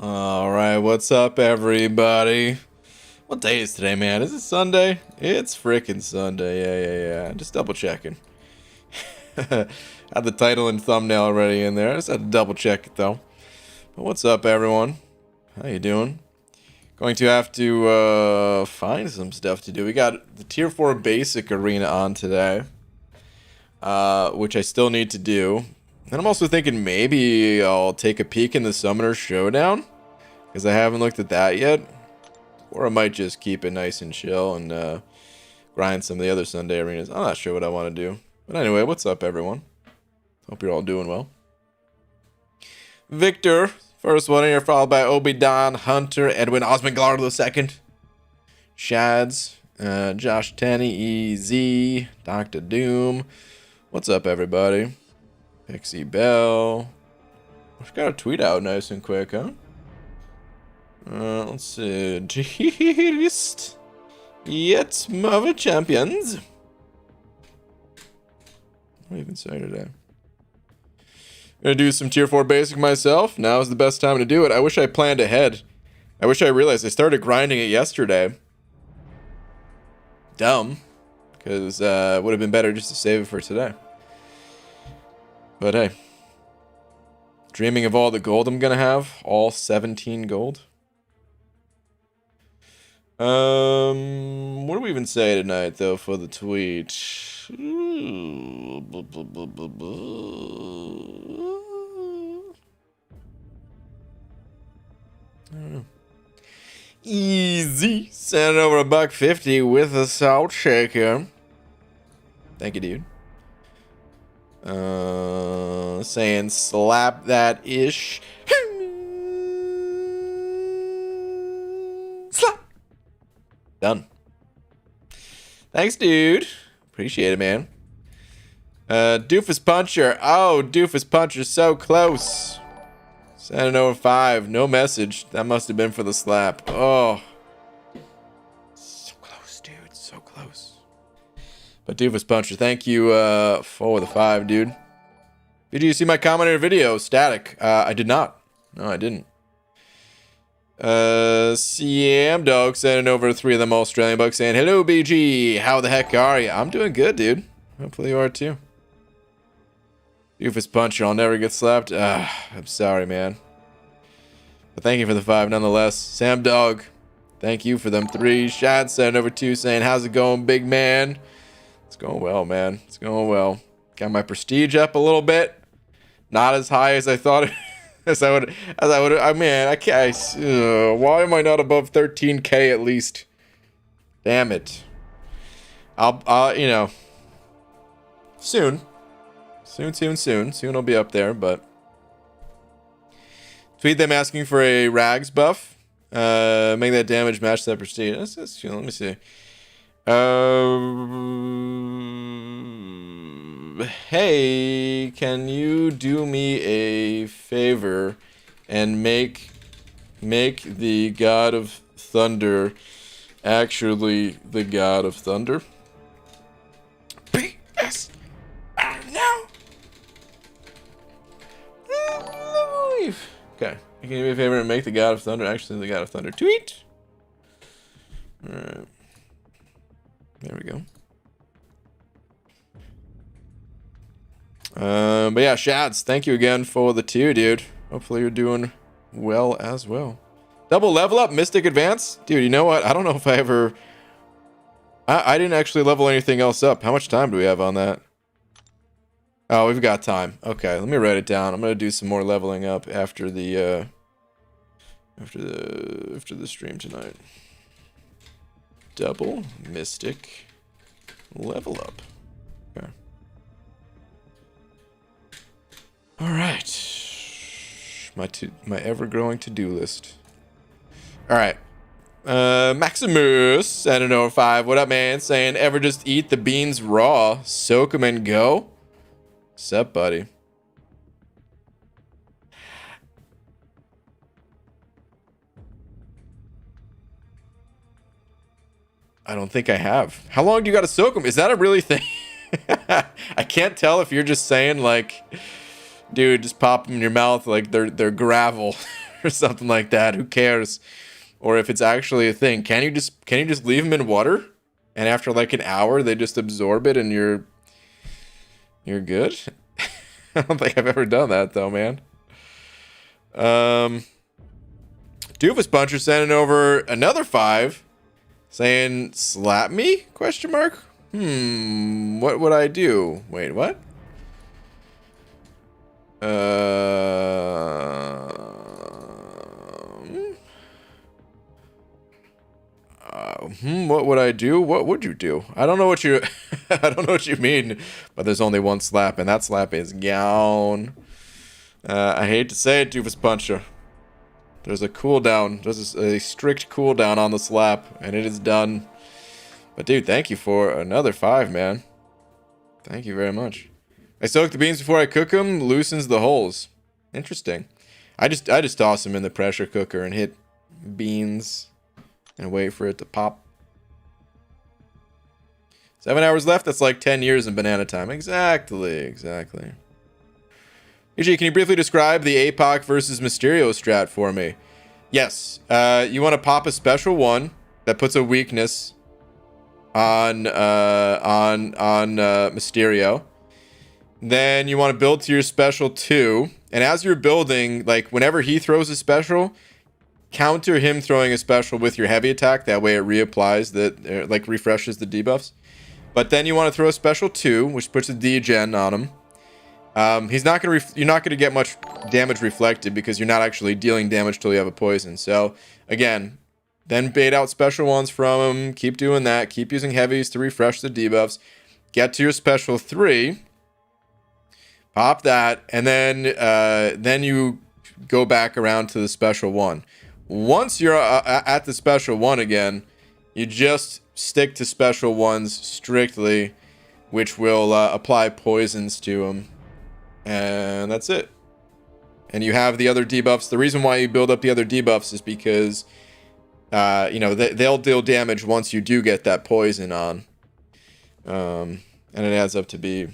Alright, what's up, everybody? What day is today, man? Is it Sunday? It's freaking Sunday. Yeah. Just double checking. Had the title and thumbnail already in there. I just had to double check it, though. But what's up, everyone? How you doing? Going to have to find some stuff to do. We got the Tier 4 Basic Arena on today, which I still need to do. And I'm also thinking maybe I'll take a peek in the Summoner Showdown, because I haven't looked at that yet. Or I might just keep it nice and chill and grind some of the other Sunday arenas. I'm not sure what I want to do. But anyway, what's up, everyone? Hope you're all doing well. Victor, first one here, followed by Obi-Don, Hunter, Edwin, Osmond-Glardo II. Shads, Josh Tenney, EZ, Dr. Doom. What's up, everybody? Pixie Bell. She got a tweet out nice and quick, huh? Let's see. Dearest yet Marvel champions. What do I even say today? Gonna do some tier 4 basic myself. Now is the best time to do it. I wish I planned ahead. I wish I realized I started grinding it yesterday. Dumb. Because it would have been better just to save it for today. But hey. Dreaming of all the gold I'm gonna have. All 17 gold. What do we even say tonight, though, for the tweet? I don't know. Easy. Send over $1.50 with a salt shaker. Thank you, dude. Saying slap that ish. Slap. Done. Thanks, dude. Appreciate it, man. Doofus Puncher. Oh, Doofus Puncher, so close. Send over 5. No message. That must have been for the slap. Oh. So close, dude. So close. But Doofus Puncher, thank you for the 5, dude. Did you see my comment in your video? Static. I did not. No, I didn't. CM Dog sending over 3 of them Australian bucks saying, hello, BG. How the heck are you? I'm doing good, dude. Hopefully you are too. Doofus Puncher, I'll never get slapped. I'm sorry, man. But thank you for the 5 nonetheless. Sam Dog, thank you for them 3. Shad sending over 2 saying, how's it going, big man? It's going well, man. It's going well. Got my prestige up a little bit. Not as high as I thought it I mean, I can't. Why am I not above 13K at least? Damn it. I'll, you know, soon I'll be up there, but tweet them asking for a rags buff. Make that damage match that prestige. Let me see. Hey, can you do me a favor and make the God of Thunder actually the God of Thunder? P.S. No. Okay. Can you do me a favor and make the God of Thunder actually the God of Thunder? Tweet. Alright. There we go. But yeah, Shads, thank you again for the 2, dude. Hopefully you're doing well as well. Double level up, Mystic Advance? Dude, you know what? I don't know if I ever... I didn't actually level anything else up. How much time do we have on that? Oh, we've got time. Okay, let me write it down. I'm gonna do some more leveling up after the stream tonight. Double Mystic level up. Okay. All right. My ever-growing to-do list. All right. Maximus, I don't know, 5. What up, man? Saying, ever just eat the beans raw, soak them and go? What's up, buddy? I don't think I have. How long do you got to soak them? Is that a really thing? I can't tell if you're just saying, like, dude, just pop them in your mouth like they're gravel. or something like that. Who cares? Or if it's actually a thing, can you just leave them in water, and after like an hour they just absorb it and you're good? I don't think I've ever done that though, man. Doofus Puncher sending over another 5, saying slap me? Question mark. What would I do? Wait, what? What would I do? What would you do? I don't know what you I don't know what you mean, but there's only one slap, and that slap is gone. I hate to say it, Doofus Puncher. There's a cooldown. There's a strict cooldown on the slap, and it is done. But dude, thank you for another 5, man. Thank you very much. I soak the beans before I cook them. Loosens the holes. Interesting. I just toss them in the pressure cooker and hit beans and wait for it to pop. 7 hours left. That's like 10 years in banana time. Exactly. EG, can you briefly describe the APOC versus Mysterio strat for me? Yes. You want to pop a special one that puts a weakness on Mysterio. Then you want to build to your special 2, and as you're building, like whenever he throws a special, counter him throwing a special with your heavy attack. That way it reapplies that, like refreshes the debuffs. But then you want to throw a special 2, which puts a degen on him. He's not gonna you're not gonna get much damage reflected because you're not actually dealing damage till you have a poison. So again, then bait out special ones from him. Keep doing that. Keep using heavies to refresh the debuffs. Get to your special 3. Pop that, and then you go back around to the special 1. Once you're at the special 1 again, you just stick to special 1s strictly, which will apply poisons to them, and that's it. And you have the other debuffs. The reason why you build up the other debuffs is because they'll deal damage once you do get that poison on, and it adds up to be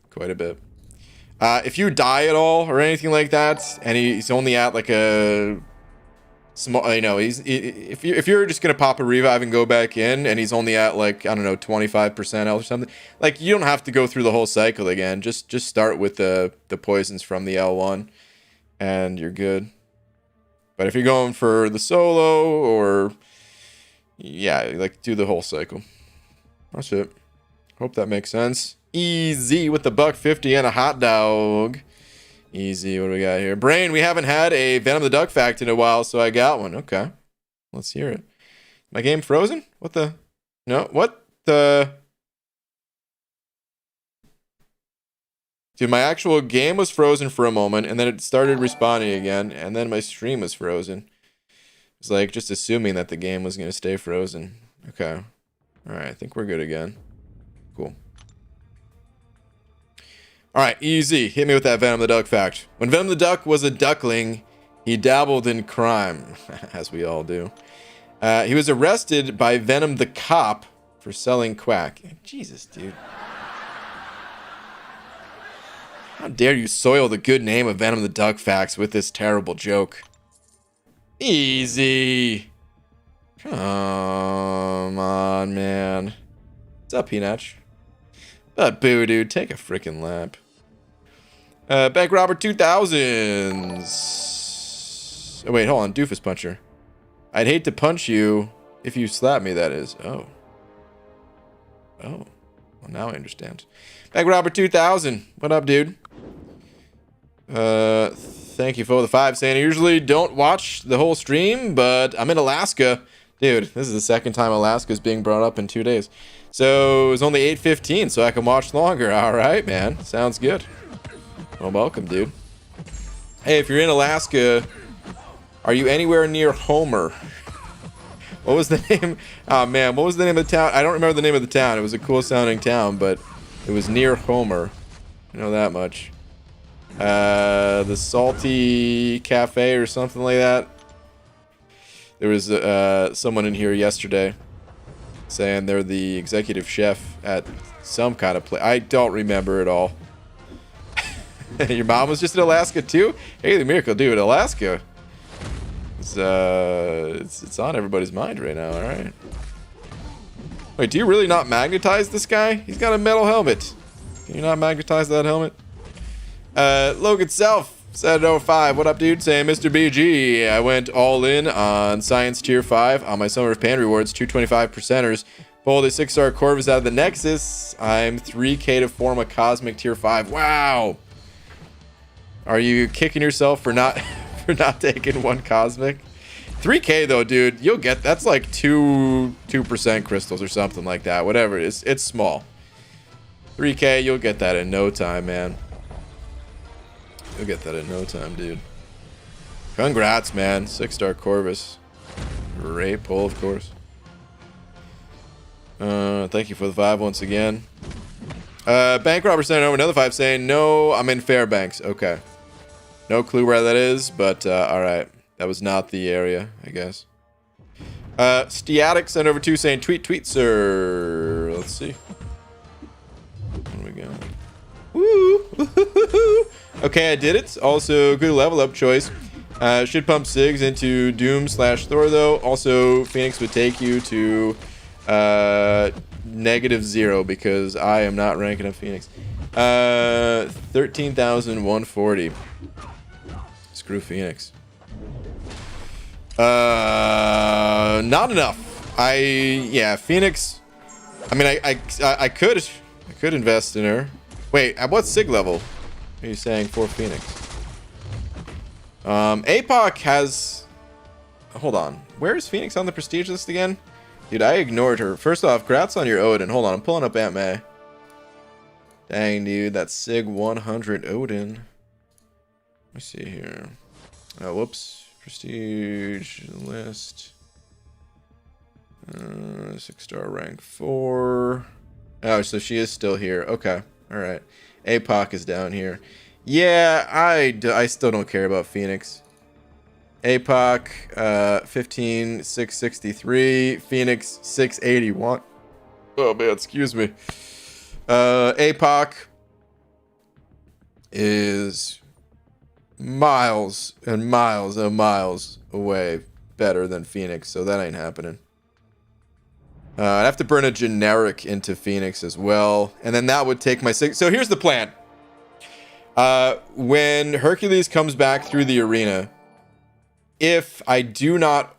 quite a bit. If you die at all or anything like that, and he's only at like a small, if you're just gonna pop a revive and go back in, and he's only at like, I don't know, 25% health or something, like you don't have to go through the whole cycle again. Just start with the poisons from the L1, and you're good. But if you're going for the solo, or yeah, like do the whole cycle. That's it. Hope that makes sense. Easy with the $1.50 and a hot dog. Easy. What do we got here? Brain, we haven't had a Venom the Duck fact in a while, so I got one. Okay. Let's hear it. My game frozen? What the? No, what the? Dude, my actual game was frozen for a moment, and then it started respawning again, and then my stream was frozen. It's like just assuming that the game was going to stay frozen. Okay. Alright, I think we're good again. Cool. Alright, easy. Hit me with that Venom the Duck fact. When Venom the Duck was a duckling, he dabbled in crime, as we all do. He was arrested by Venom the Cop for selling quack. Jesus, dude. How dare you soil the good name of Venom the Duck facts with this terrible joke. Easy. Come on, man. What's up, Peanut? But boo, dude, take a freaking lap. Bank Robber 2000s. Oh, wait, hold on. Doofus Puncher. I'd hate to punch you if you slap me, that is. Oh. Oh. Well, now I understand. Bank Robber 2000. What up, dude? Thank you for the 5, saying I usually don't watch the whole stream, but I'm in Alaska. Dude, this is the second time Alaska's being brought up in 2 days. So, it's only 8:15, so I can watch longer. Alright, man. Sounds good. Well, welcome, dude. Hey, if you're in Alaska, are you anywhere near Homer? What was the name? Oh, man, what was the name of the town? I don't remember the name of the town. It was a cool-sounding town, but it was near Homer. I know that much. The Salty Cafe or something like that. There was someone in here yesterday saying they're the executive chef at some kind of place. I don't remember it all. Your mom was just in Alaska too? Hey, the miracle, dude, Alaska. It's on everybody's mind right now. All right. Wait, do you really not magnetize this guy? He's got a metal helmet. Can you not magnetize that helmet? Logan Self said 05. What up, dude? Saying Mr. BG. I went all in on Science Tier 5 on my Summer of Pan rewards. 225 percenters. Pulled a 6-star Corvus out of the Nexus. I'm 3k to form a Cosmic Tier 5. Wow. Are you kicking yourself for not for not taking one Cosmic? 3k though, dude. You'll get that's like 2% crystals or something like that. Whatever it is. It's small. 3k, you'll get that in no time, man. You'll get that in no time, dude. Congrats, man. 6-star Corvus. Great pull, of course. Thank you for the 5 once again. Bank robber sending over another 5 saying, no, I'm in Fairbanks. Okay. No clue where that is, but alright. That was not the area, I guess. Stiatic sent over 2 saying, tweet, sir. Let's see. Where we go? Woo! Okay, I did it. Also, good level up choice. Should pump Sigs into Doom/Thor though. Also, Phoenix would take you to -0 because I am not ranking up Phoenix. 13,140. Screw Phoenix. Not enough. Yeah, Phoenix. I mean, I could invest in her. Wait, at what Sig level are you saying for Phoenix? APOC has... Hold on. Where's Phoenix on the prestige list again? Dude, I ignored her. First off, congrats on your Odin. Hold on, I'm pulling up Aunt May. Dang, dude, that's Sig 100 Odin. Let me see here. Oh, whoops. Prestige list. 6-star rank 4. Oh, so she is still here. Okay. All right. APOC is down here. Yeah, I still don't care about Phoenix. APOC, 15,663. Phoenix, 681. Oh, man, excuse me. APOC is miles and miles and miles away better than Phoenix, so that ain't happening. I'd have to burn a generic into Phoenix as well, and then that would take my 6. So here's the plan. When Hercules comes back through the arena, if I do not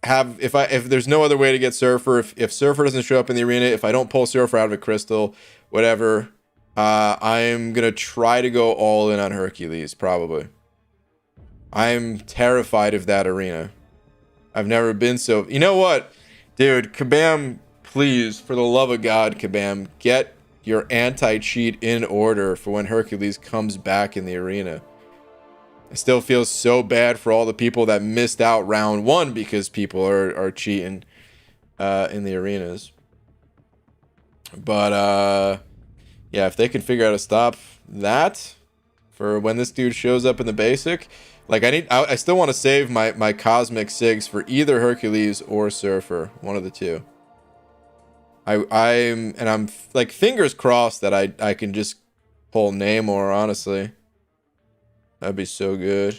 have, if there's no other way to get Surfer, if Surfer doesn't show up in the arena, if I don't pull Surfer out of a crystal, whatever, I'm gonna try to go all in on Hercules, probably. I'm terrified of that arena. I've never been so... You know what? Dude, Kabam, please, for the love of God, Kabam, get your anti-cheat in order for when Hercules comes back in the arena. I still feel so bad for all the people that missed out round 1 because people are cheating in the arenas. But, yeah, if they can figure out how to stop that for when this dude shows up in the basic... Like, I still want to save my Cosmic Sigs for either Hercules or Surfer. One of the two. I'm like, fingers crossed that I can just pull Namor, honestly. That'd be so good.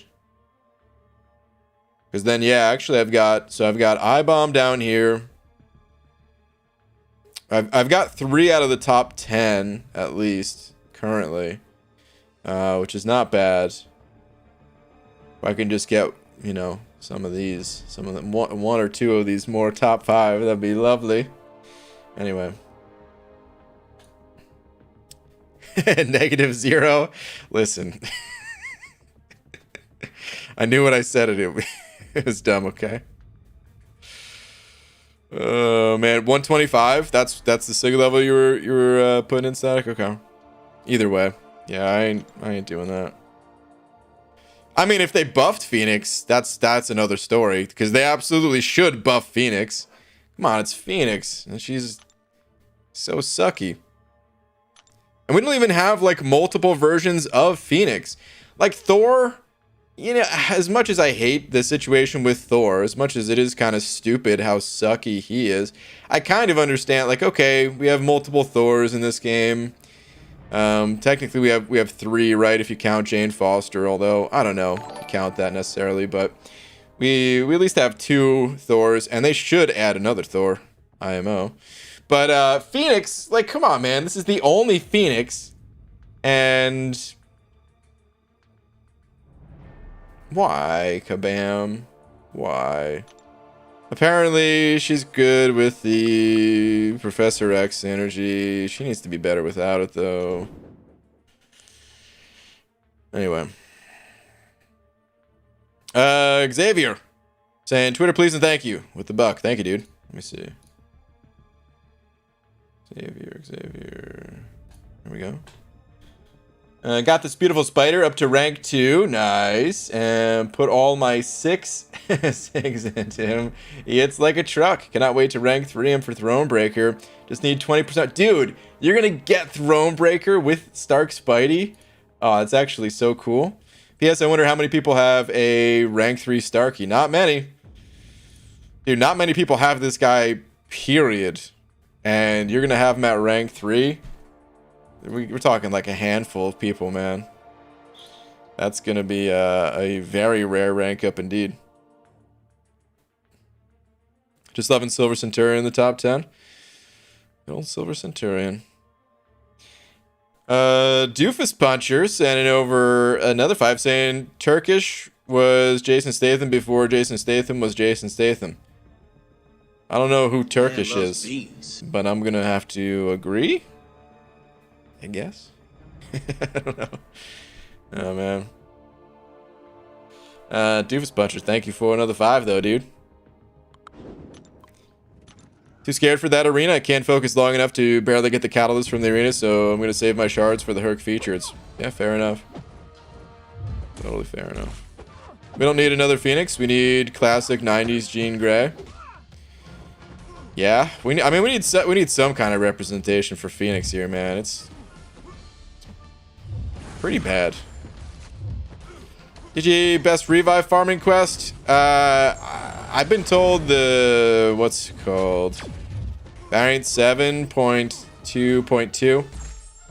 Because then, yeah, actually I've got I-Bomb down here. I've got 3 out of the top 10, at least, currently. Which is not bad. If I can just get, you know, some of them, one or two of these more top 5, that'd be lovely. Anyway. -0. Listen. I knew what I said it was dumb, okay? Oh man, 125. That's the Sig level you were putting in, Static? Okay. Either way. Yeah, I ain't doing that. I mean, if they buffed Phoenix, that's another story, because they absolutely should buff Phoenix. Come on, it's Phoenix, and she's so sucky. And we don't even have, like, multiple versions of Phoenix. Like, Thor, you know, as much as I hate the situation with Thor, as much as it is kind of stupid how sucky he is, I kind of understand, like, okay, we have multiple Thors in this game. Technically we have 3, right, if you count Jane Foster, although I don't know if you count that necessarily, but We at least have 2 Thors, and they should add another Thor, IMO. But Phoenix, like, come on, man. This is the only Phoenix. And why, Kabam? Why? Apparently, she's good with the Professor X energy. She needs to be better without it, though. Anyway. Xavier saying, Twitter, please and thank you with the buck. Thank you, dude. Let me see. Xavier. Here we go. Got this beautiful spider up to rank 2. Nice. And put all my 6 sigs into him. He hits like a truck. Cannot wait to rank 3 him for Thronebreaker. Just need 20%. Dude, you're going to get Thronebreaker with Stark Spidey? Oh, that's actually so cool. P.S. I wonder how many people have a rank 3 Starky. Not many. Dude, not many people have this guy, period. And you're going to have him at rank 3? We're talking like a handful of people, man. That's going to be a very rare rank up indeed. Just loving Silver Centurion in the top 10. Good old Silver Centurion. Doofus Puncher sending over another 5 saying Turkish was Jason Statham before Jason Statham was Jason Statham. I don't know who Turkish is, but I'm going to have to agree. I guess. I don't know. Oh, man. Doofus Puncher, thank you for another 5, though, dude. Too scared for that arena. I can't focus long enough to barely get the catalyst from the arena, so I'm going to save my shards for the Herc features. Yeah, fair enough. Totally fair enough. We don't need another Phoenix. We need classic 90s Jean Grey. Yeah, we need some kind of representation for Phoenix here, man. It's pretty bad. GG best revive farming quest. I've been told the what's it called? Variant 7.2.2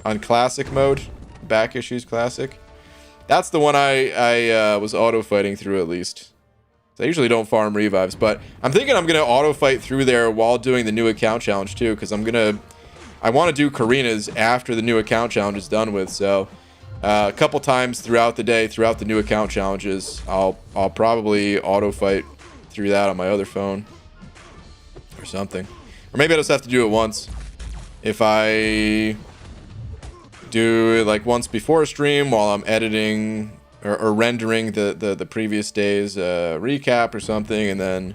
on classic mode, back issues classic. That's the one I was auto fighting through at least. So I usually don't farm revives, but I'm thinking I'm gonna auto fight through there while doing the new account challenge too, because I want to do Karina's after the new account challenge is done with. So a couple times throughout the day, throughout the new account challenges, I'll probably auto fight through that on my other phone or something. Or maybe I just have to do it once. If I do it like once before a stream while I'm editing or rendering the previous day's recap or something, and then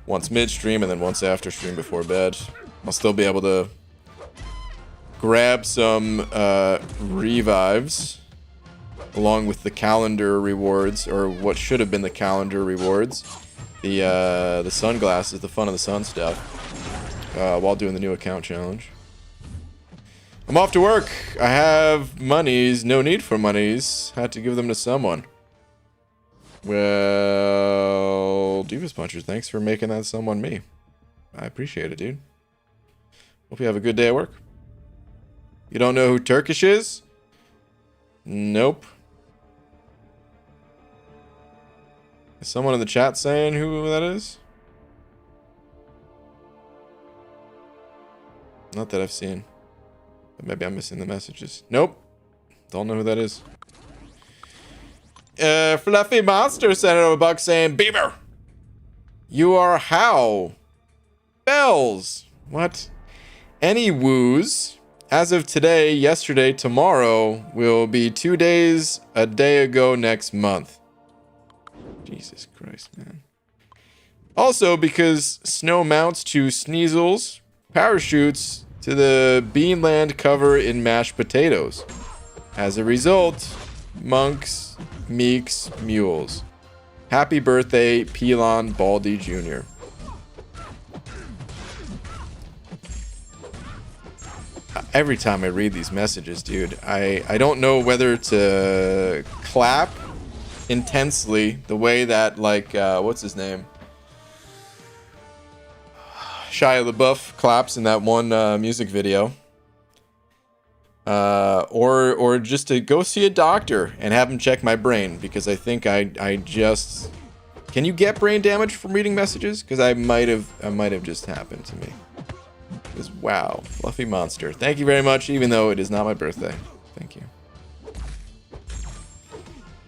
once midstream and then once after stream before bed, I'll still be able to grab some revives along with the calendar rewards, or what should have been the calendar rewards, the sunglasses, the fun of the sun stuff, while doing the new account challenge. I'm off to work. I have monies, no need for monies. Had to give them to someone. Well, Doofus Puncher, thanks for making that someone me. I appreciate it, dude. Hope you have a good day at work. You don't know who Turkish is? Nope. Is someone in the chat saying who that is? Not that I've seen. But maybe I'm missing the messages. Nope. Don't know who that is. Fluffy Monster sent it over $1 saying, Beaver! You are how? Bells! What? Any woos? As of today, yesterday, tomorrow will be 2 days, a day ago next month. Jesus Christ, man. Also, because snow mounts to Sneasels, parachutes to the Beanland cover in mashed potatoes. As a result, monks, meeks, mules. Happy birthday, Pelon Baldy Jr. Every time I read these messages, dude, I don't know whether to clap intensely the way that, like, what's his name? Shia LaBeouf claps in that one music video. Or just to go see a doctor and have him check my brain, because I think I just Can you get brain damage from reading messages? Because I might have just happened to me. Because wow, fluffy monster. Thank you very much, even though it is not my birthday. Thank you.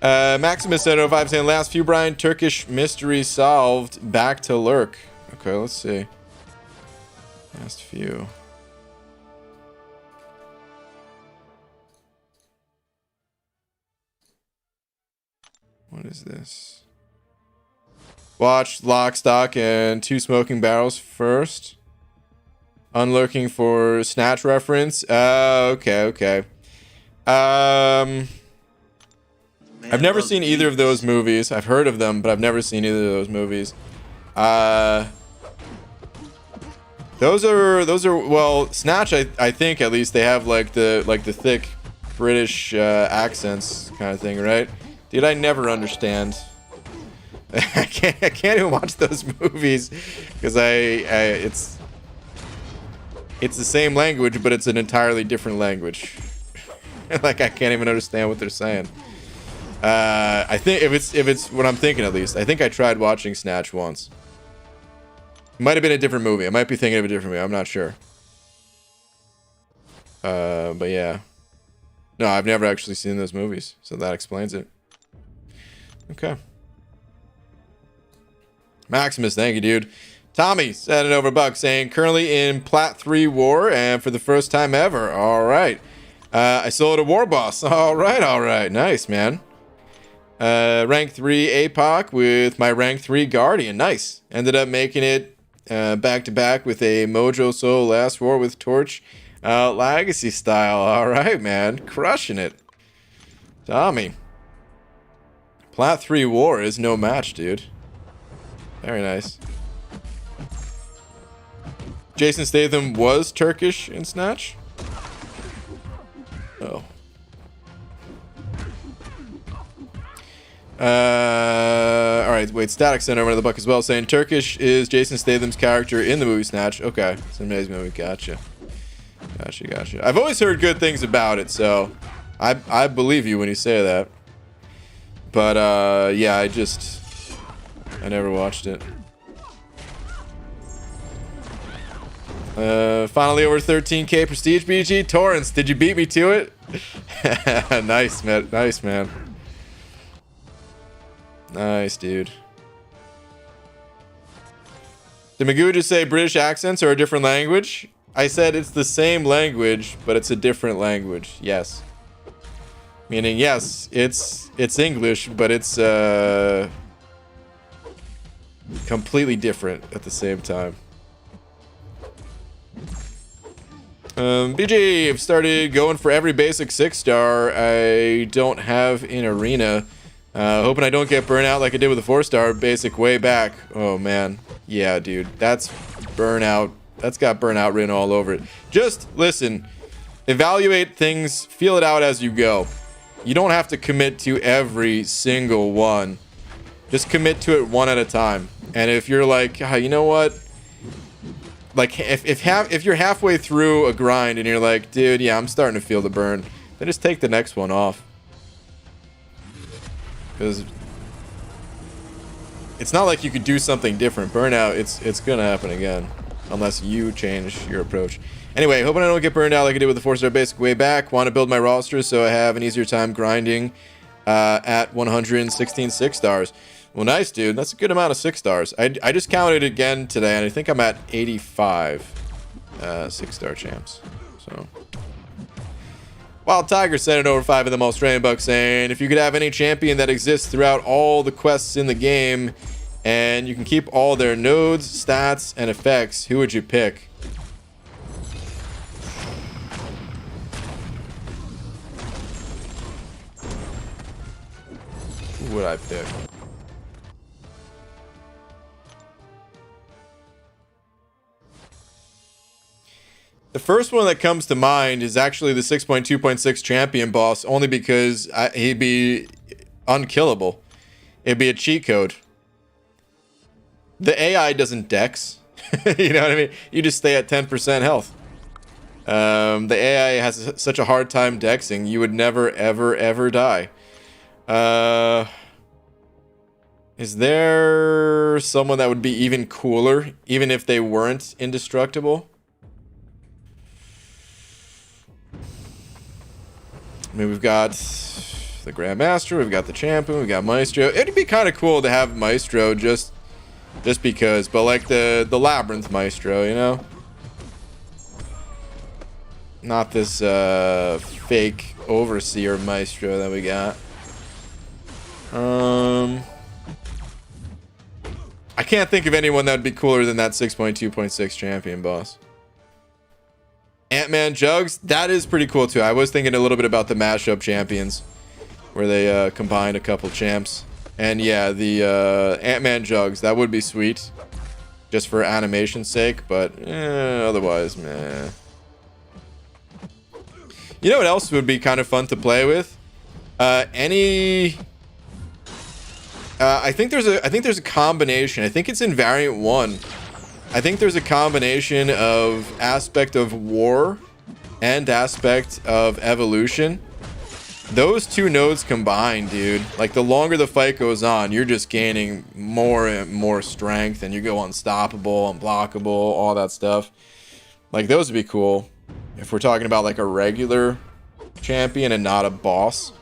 Maximus 705 saying last few Brian Turkish mystery solved. Back to lurk. Okay, let's see. Last few. What is this? Watch lock, stock, and 2 smoking barrels first. Unlurking for snatch reference. Okay. I've never seen either of those movies. I've heard of them, but I've never seen either of those movies. Those are well, Snatch. I think at least they have like the thick British accents kind of thing, right? Dude, I never understand. I can't even watch those movies because it's the same language, but it's an entirely different language. Like I can't even understand what they're saying. I think if it's what I'm thinking, at least I think I tried watching Snatch once. It might have been a different movie. I might be thinking of a different movie. I'm not sure. But yeah, no, I've never actually seen those movies, so that explains it. Okay. Maximus, thank you, dude. Tommy sent it over $1 saying currently in Plat 3 war and for the first time ever. All right. I sold a war boss. All right. Nice, man. Rank 3 APOC with my rank 3 Guardian. Nice. Ended up making it back to back with a Mojo Soul last war with Torch Legacy style. All right, man. Crushing it. Tommy. Plat 3 war is no match, dude. Very nice. Jason Statham was Turkish in Snatch? Oh. Alright, wait, Static sent over to the buck as well, saying Turkish is Jason Statham's character in the movie Snatch. Okay, it's an amazing movie. Gotcha. I've always heard good things about it, so I believe you when you say that. But, yeah, I never watched it. Finally over 13k prestige BG. Torrance, did you beat me to it? Nice, man. Nice, man. Nice, dude. Did Magoo just say British accents are a different language? I said it's the same language, but it's a different language. Yes. Meaning, yes, it's English, but it's completely different at the same time. BG, I've started going for every basic 6-star I don't have in arena. Hoping I don't get burnout like I did with a 4-star basic way back. Oh man, yeah, dude, that's burnout. That's got burnout written all over it. Just listen, evaluate things, feel it out as you go. You don't have to commit to every single one. Just commit to it one at a time. And if you're like, oh, you know what? Like if you're halfway through a grind and you're like, dude, yeah, I'm starting to feel the burn, then just take the next one off. Because it's not like you could do something different. Burnout, it's gonna happen again unless you change your approach. Anyway, hoping I don't get burned out like I did with the 4-star basic way back. Want to build my roster so I have an easier time grinding at 116 6-stars. Well, nice, dude. That's a good amount of 6-stars. I just counted again today, and I think I'm at 85 6-star champs. So, Wild Tiger sent it over 5 of them Australian bucks, saying if you could have any champion that exists throughout all the quests in the game, and you can keep all their nodes, stats, and effects, who would you pick? Who would I pick? The first one that comes to mind is actually the 6.2.6 champion boss, only because he'd be unkillable. It'd be a cheat code. The AI doesn't dex. You know what I mean? You just stay at 10% health. The AI has such a hard time dexing, you would never, ever, ever die. Is there someone that would be even cooler, even if they weren't indestructible? I mean, we've got the Grandmaster, we've got the Champion, we've got Maestro. It'd be kind of cool to have Maestro just because, but like the Labyrinth Maestro, you know? Not this fake Overseer Maestro that we got. I can't think of anyone that would be cooler than that 6.2.6 champion boss. Ant-Man Jugs, that is pretty cool too. I was thinking a little bit about the mashup champions, where they combined a couple champs. And yeah, the Ant-Man Jugs, that would be sweet, just for animation's sake. But otherwise, meh. You know what else would be kind of fun to play with? I think there's a combination. I think it's in variant 1. I think there's a combination of aspect of war and aspect of evolution. Those two nodes combined, dude. Like, the longer the fight goes on, you're just gaining more and more strength, and you go unstoppable, unblockable, all that stuff. Like, those would be cool if we're talking about like a regular champion and not a boss.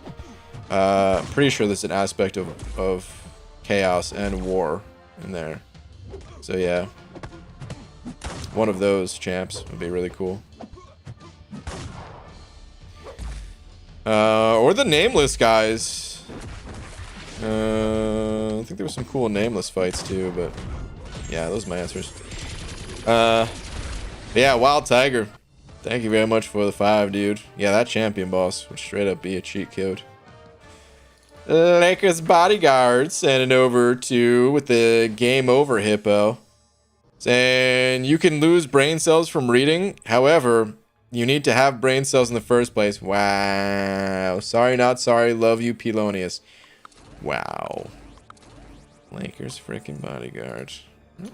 I'm pretty sure there's an aspect of chaos and war in there. So yeah, one of those champs would be really cool. Or the nameless guys. I think there were some cool nameless fights too, but yeah, those are my answers. Yeah, Wild Tiger, thank you very much for the 5, dude. Yeah, that champion boss would straight up be a cheat code. Lakers Bodyguard sending over to with the game over hippo, saying you can lose brain cells from reading, however you need to have brain cells in the first place. Wow. Sorry not sorry, love you Pelonius. Wow. Lakers freaking Bodyguard.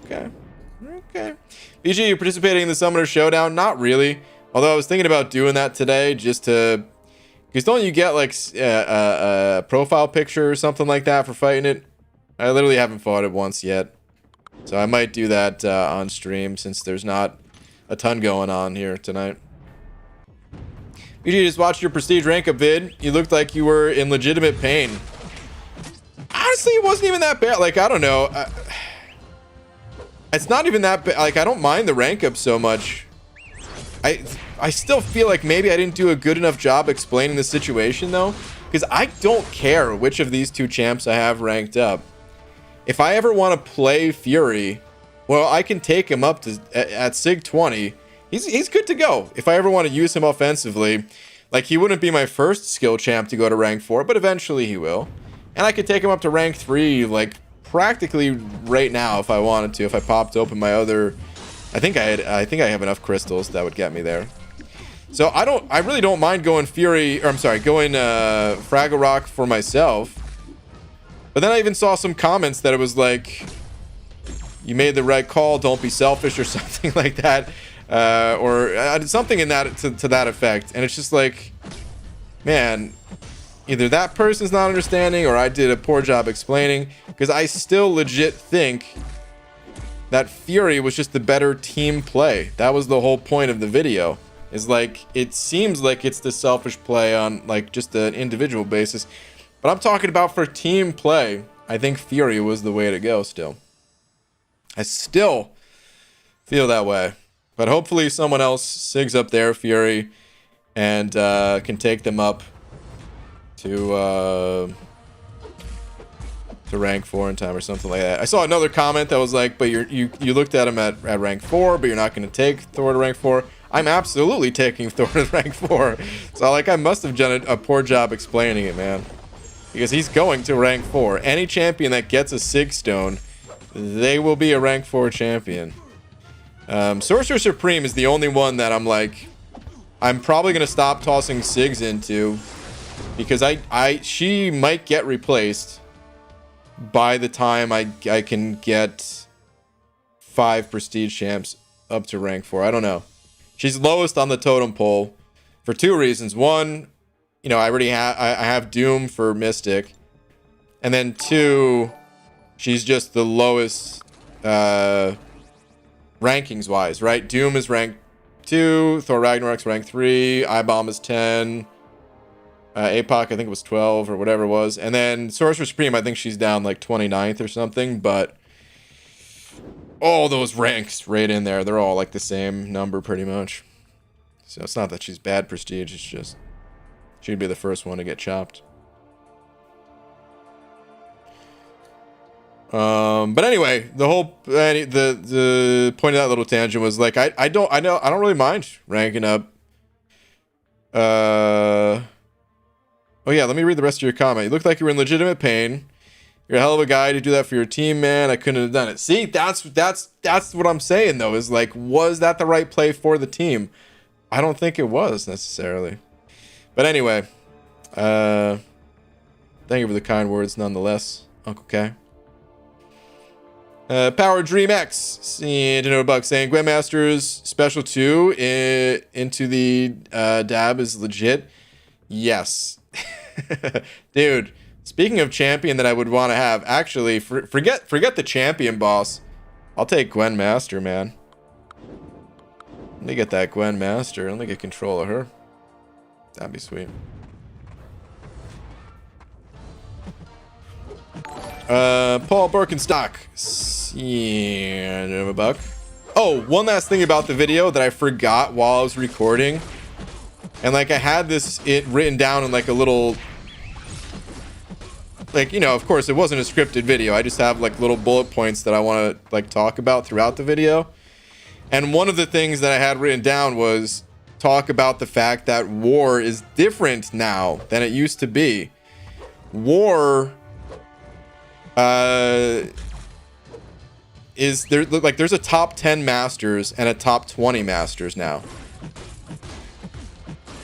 Okay, BG, you participating in the Summoner Showdown? Not really, although I was thinking about doing that today, just to, because don't you get like a profile picture or something like that for fighting it? I literally haven't fought it once yet, so I might do that on stream, since there's not a ton going on here tonight. BG, just watched your Prestige rank up vid. You looked like you were in legitimate pain. Honestly, it wasn't even that bad. Like, I don't know, it's not even that bad. Like, I don't mind the rank up so much. I still feel like maybe I didn't do a good enough job explaining the situation though, because I don't care which of these two champs I have ranked up. If I ever want to play Fury, well, I can take him up to at Sig 20. He's good to go. If I ever want to use him offensively, like, he wouldn't be my first skill champ to go to rank 4, but eventually he will. And I could take him up to rank 3, like, practically right now if I wanted to, if I popped open my other, I think I have enough crystals that would get me there. So I really don't mind going Fury, or I'm sorry, going Fraggle Rock for myself. But then I even saw some comments that it was like, you made the right call, don't be selfish, or something like that, or something in that to that effect. And it's just like, man, either that person's not understanding or I did a poor job explaining, because I still legit think that Fury was just the better team play. That was the whole point of the video, is like, it seems like it's the selfish play on like just an individual basis, but I'm talking about for team play. I think Fury was the way to go still. I still feel that way, but hopefully someone else sigs up their Fury and can take them up to rank 4 in time or something like that. I saw another comment that was like, but you looked at him at rank 4, but you're not going to take Thor to rank 4. I'm absolutely taking Thor to rank 4. So like, I must have done a poor job explaining it, man, because he's going to rank 4. Any champion that gets a Sig Stone, they will be a rank 4 champion. Sorcerer Supreme is the only one that I'm like, I'm probably going to stop tossing Sigs into, because she might get replaced by the time I can get 5 prestige champs up to rank 4. I don't know. She's lowest on the totem pole for 2 reasons. One, you know, I have Doom for Mystic, and then 2, She's just the lowest rankings wise, right? Doom is ranked 2, Thor Ragnarok's ranked 3, I-Bomb is 10, APOC I think it was 12 or whatever it was, and then Sorcerer Supreme I think she's down like 29th or something, but all those ranks right in there, they're all like the same number pretty much. So it's not that she's bad prestige, it's just she'd be the first one to get chopped. But anyway, the whole the point of that little tangent was like I don't really mind ranking up. Oh yeah, let me read the rest of your comment. You looked like you were in legitimate pain. You're a hell of a guy to do that for your team, man. I couldn't have done it. See, that's what I'm saying though, is like, was that the right play for the team? I don't think it was necessarily. But anyway, thank you for the kind words nonetheless, Uncle K. Power Dream X, $1 saying Grandmaster's Special 2 into the dab is legit. Yes. Dude, speaking of champion that I would want to have, actually, forget the champion boss. I'll take Gwen Master, man. Let me get that Gwen Master. Let me get control of her. That'd be sweet. Paul Birkenstock. $1. Oh, one last thing about the video that I forgot while I was recording. And like I had it written down in like a little, like, you know, of course it wasn't a scripted video. I just have like little bullet points that I want to like talk about throughout the video. And one of the things that I had written down was talk about the fact that War is different now than it used to be. War is there, like there's a top 10 masters and a top 20 masters now.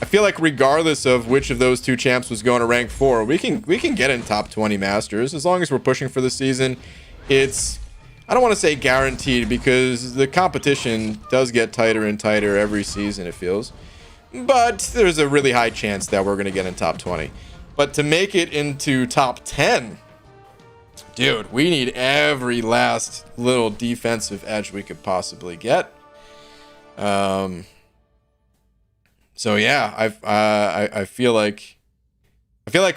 I feel like regardless of which of those two champs was going to rank 4, we can get in top 20 masters as long as we're pushing for the season. It's, I don't want to say guaranteed because the competition does get tighter and tighter every season, it feels, but there's a really high chance that we're going to get in top 20. But to make it into top 10, dude, we need every last little defensive edge we could possibly get. So yeah, I feel like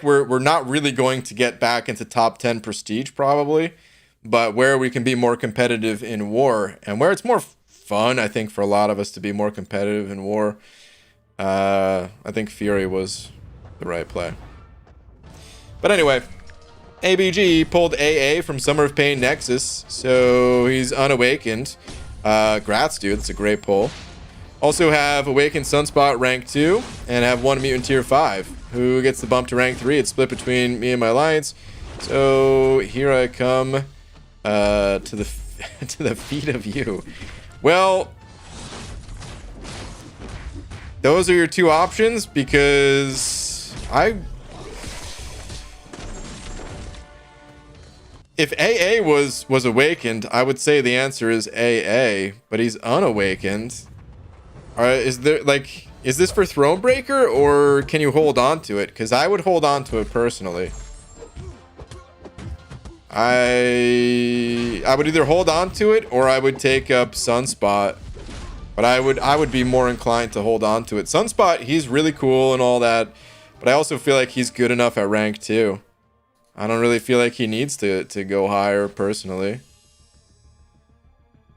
we're not really going to get back into top 10 prestige probably, but where we can be more competitive in War and where it's more fun, I think, for a lot of us to be more competitive in War. I think Fury was the right play. But anyway, ABG pulled AA from Summer of Pain Nexus, so he's unawakened. Grats, dude. That's a great pull. Also have Awakened Sunspot rank 2 and have one mutant tier 5 who gets the bump to rank 3. It's split between me and my alliance. So here I come to the to the feet of you. Well, those are your two options because if AA was awakened, I would say the answer is AA, but he's unawakened. Is this for Thronebreaker or can you hold on to it? Because I would hold on to it personally. I would either hold on to it or I would take up Sunspot. But I would be more inclined to hold on to it. Sunspot, he's really cool and all that, but I also feel like he's good enough at rank 2. I don't really feel like he needs to go higher personally.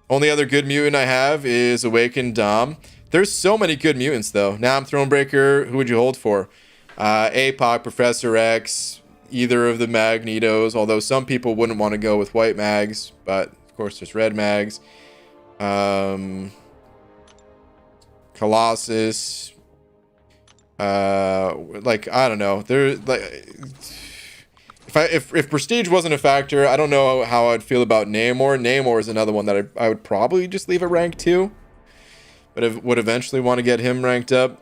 Only other good mutant I have is Awakened Dom. There's so many good mutants though. Now I'm Thronebreaker. Who would you hold for? APOC, Professor X, either of the Magnetos. Although some people wouldn't want to go with white mags, but of course there's red mags. Colossus. Like I don't know. There's like. If prestige wasn't a factor, I don't know how I'd feel about Namor. Namor is another one that I would probably just leave at rank 2, but I would eventually want to get him ranked up.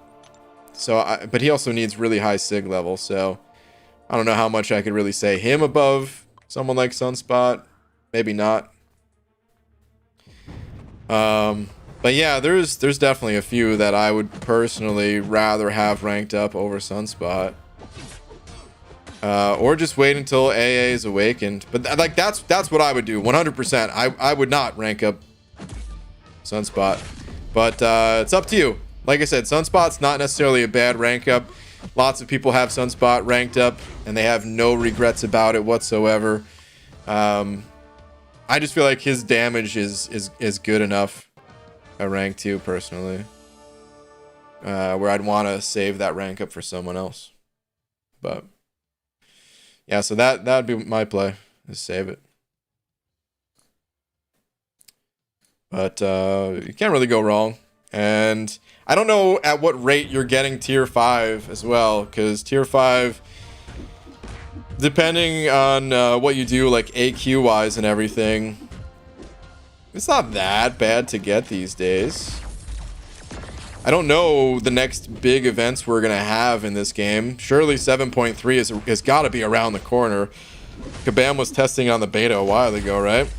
So, but he also needs really high sig level, so I don't know how much I could really say him above someone like Sunspot. Maybe not. But yeah, there's definitely a few that I would personally rather have ranked up over Sunspot. Or just wait until AA is awakened. But like that's what I would do. 100%. I would not rank up Sunspot. But it's up to you. Like I said, Sunspot's not necessarily a bad rank up. Lots of people have Sunspot ranked up and they have no regrets about it whatsoever. I just feel like his damage is good enough at rank 2 personally. Where I'd want to save that rank up for someone else. But yeah, so that'd be my play, is save it. But you can't really go wrong. And I don't know at what rate you're getting tier 5 as well, because tier 5, depending on what you do, like AQ wise and everything, it's not that bad to get these days. I don't know the next big events we're gonna have in this game. Surely 7.3 has got to be around the corner. Kabam was testing on the beta a while ago, right?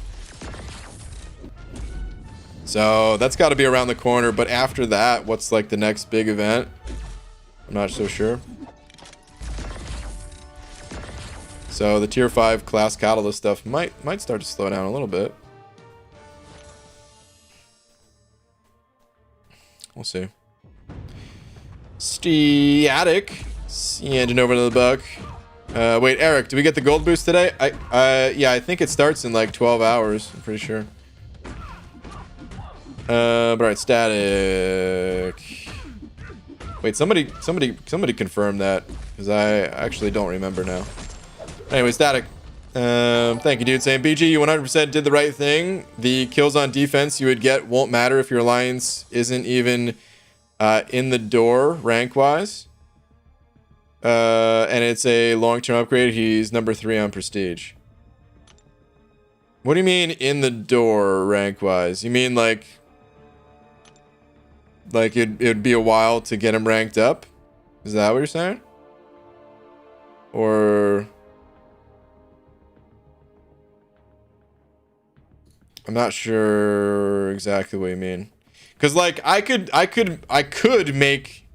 So that's got to be around the corner. But after that, what's like the next big event? I'm not so sure. So the tier 5 class catalyst stuff might start to slow down a little bit. We'll see. Static. Engine over to the buck. Wait, Eric, do we get the gold boost today? Yeah, I think it starts in like 12 hours. I'm pretty sure. But alright, static. Wait, somebody confirm that, because I actually don't remember now. Anyway, static. Thank you, dude. Saying BG, you 100% did the right thing. The kills on defense you would get won't matter if your alliance isn't even in the door rank wise. And it's a long-term upgrade. He's number 3 on prestige. What do you mean in the door rank wise? You mean like it'd be a while to get him ranked up? Is that what you're saying? Or I'm not sure exactly what you mean. Cause like I could make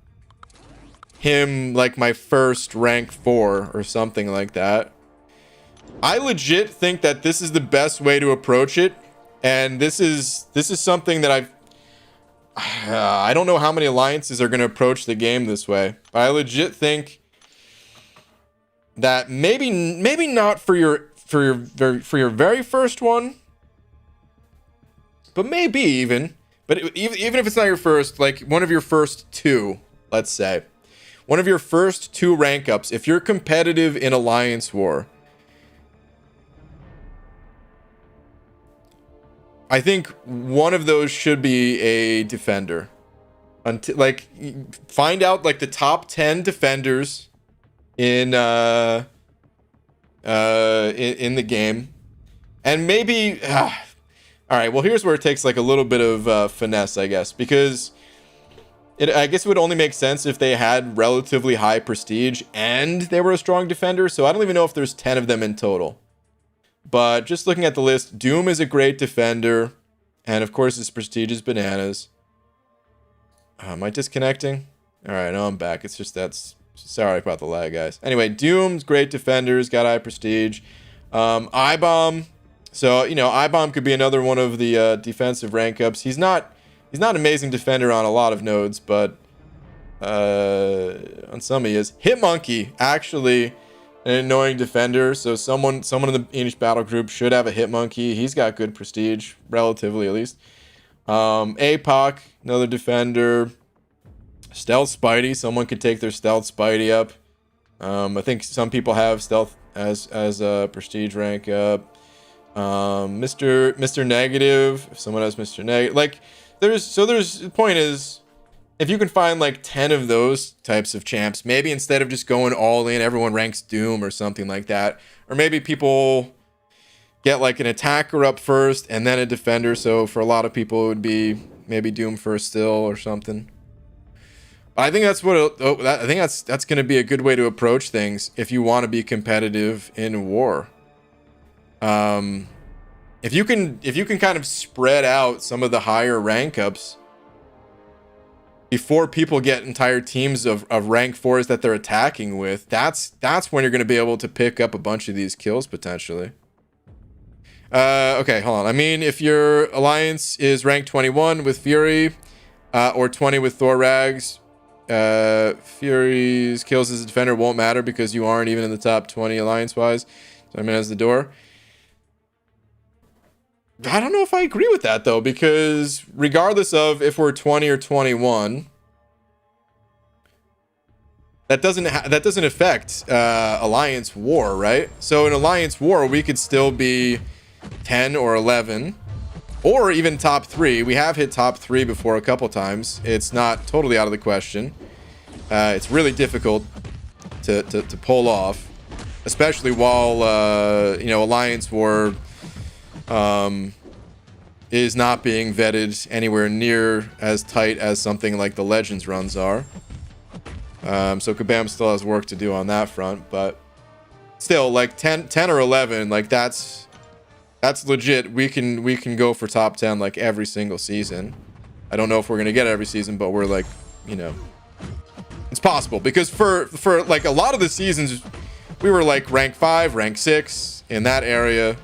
him like my first rank 4 or something like that. I legit think that this is the best way to approach it, and this is something that I don't know how many alliances are going to approach the game this way, but I legit think that maybe not for your very first one, but maybe even if it's not your first, like one of your first 2, let's say, one of your first 2 rank ups, if you're competitive in Alliance War, I think one of those should be a defender. Until like find out like the top 10 defenders in the game, and maybe all right, well here's where it takes like a little bit of finesse, I guess, because I guess it would only make sense if they had relatively high prestige and they were a strong defender. So I don't even know if there's 10 of them in total. But just looking at the list, Doom is a great defender. And of course, his prestige is bananas. Am I disconnecting? All right, no, I'm back. It's just that's... Sorry about the lag, guys. Anyway, Doom's great defenders, got high prestige. I-Bomb. So, you know, I-Bomb could be another one of the defensive rank ups. He's not an amazing defender on a lot of nodes, but on some he is. Hitmonkey, actually an annoying defender, so someone in the English battle group should have a Hitmonkey. He's got good prestige, relatively at least. APOC, another defender. Stealth Spidey, someone could take their Stealth Spidey up. I think some people have Stealth as a prestige rank up. Mr. Negative, if someone has Mr. Negative, like the point is, if you can find like 10 of those types of champs, maybe instead of just going all in, everyone ranks Doom or something like that. Or maybe people get like an attacker up first and then a defender. So for a lot of people, it would be maybe Doom first still or something. I think that's that's going to be a good way to approach things if you want to be competitive in war. If you can kind of spread out some of the higher rank ups, before people get entire teams of rank 4s that they're attacking with, that's when you're going to be able to pick up a bunch of these kills potentially. Okay, hold on. I mean, if your alliance is rank 21 with Fury, or 20 with Thorax, Fury's kills as a defender won't matter because you aren't even in the top 20 alliance-wise. So I mean, as the door. I don't know if I agree with that though, because regardless of if we're 20 or 21, that doesn't affect alliance war, right? So in alliance war, we could still be 10 or 11, or even top 3. We have hit top 3 before a couple times. It's not totally out of the question. It's really difficult to pull off, especially while you know, alliance war is not being vetted anywhere near as tight as something like the Legends runs are. So Kabam still has work to do on that front, but still, like 10 or 11, like that's legit. We can go for top 10 like every single season. I don't know if we're gonna get every season, but we're like, you know, it's possible, because for like a lot of the seasons we were like rank 5, rank 6 in that area.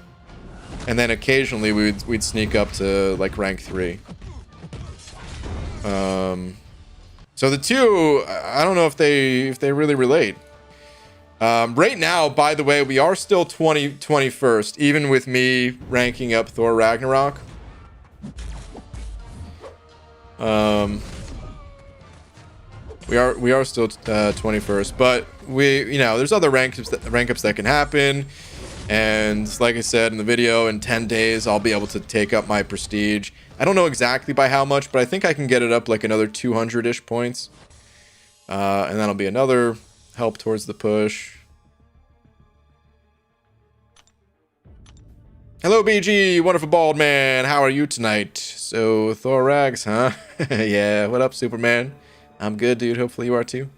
And then occasionally we'd sneak up to like rank 3. So the two, I don't know if they really relate. Right now, by the way, we are still 21st, even with me ranking up Thor Ragnarok. We are still 21st, but you know, there's other rank ups that can happen. And like I said in the video, in 10 days, I'll be able to take up my prestige. I don't know exactly by how much, but I think I can get it up like another 200-ish points. And that'll be another help towards the push. Hello, BG, wonderful bald man. How are you tonight? So, Thorax, huh? Yeah, what up, Superman? I'm good, dude. Hopefully you are too.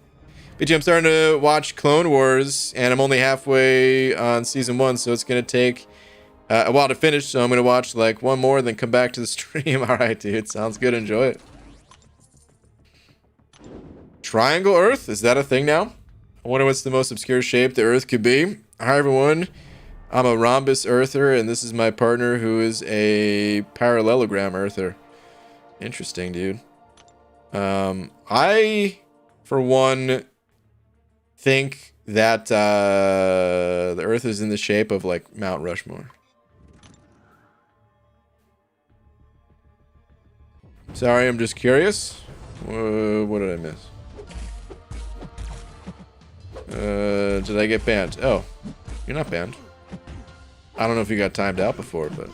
BG, I'm starting to watch Clone Wars, and I'm only halfway on season 1, so it's going to take a while to finish, so I'm going to watch like one more, then come back to the stream. All right, dude. Sounds good. Enjoy it. Triangle Earth? Is that a thing now? I wonder what's the most obscure shape the Earth could be. Hi, everyone. I'm a rhombus Earther, and this is my partner who is a parallelogram Earther. Interesting, dude. I, for one, think that the Earth is in the shape of like Mount Rushmore. Sorry, I'm just curious. What did I miss? Did I get banned? Oh, you're not banned. I don't know if you got timed out before, but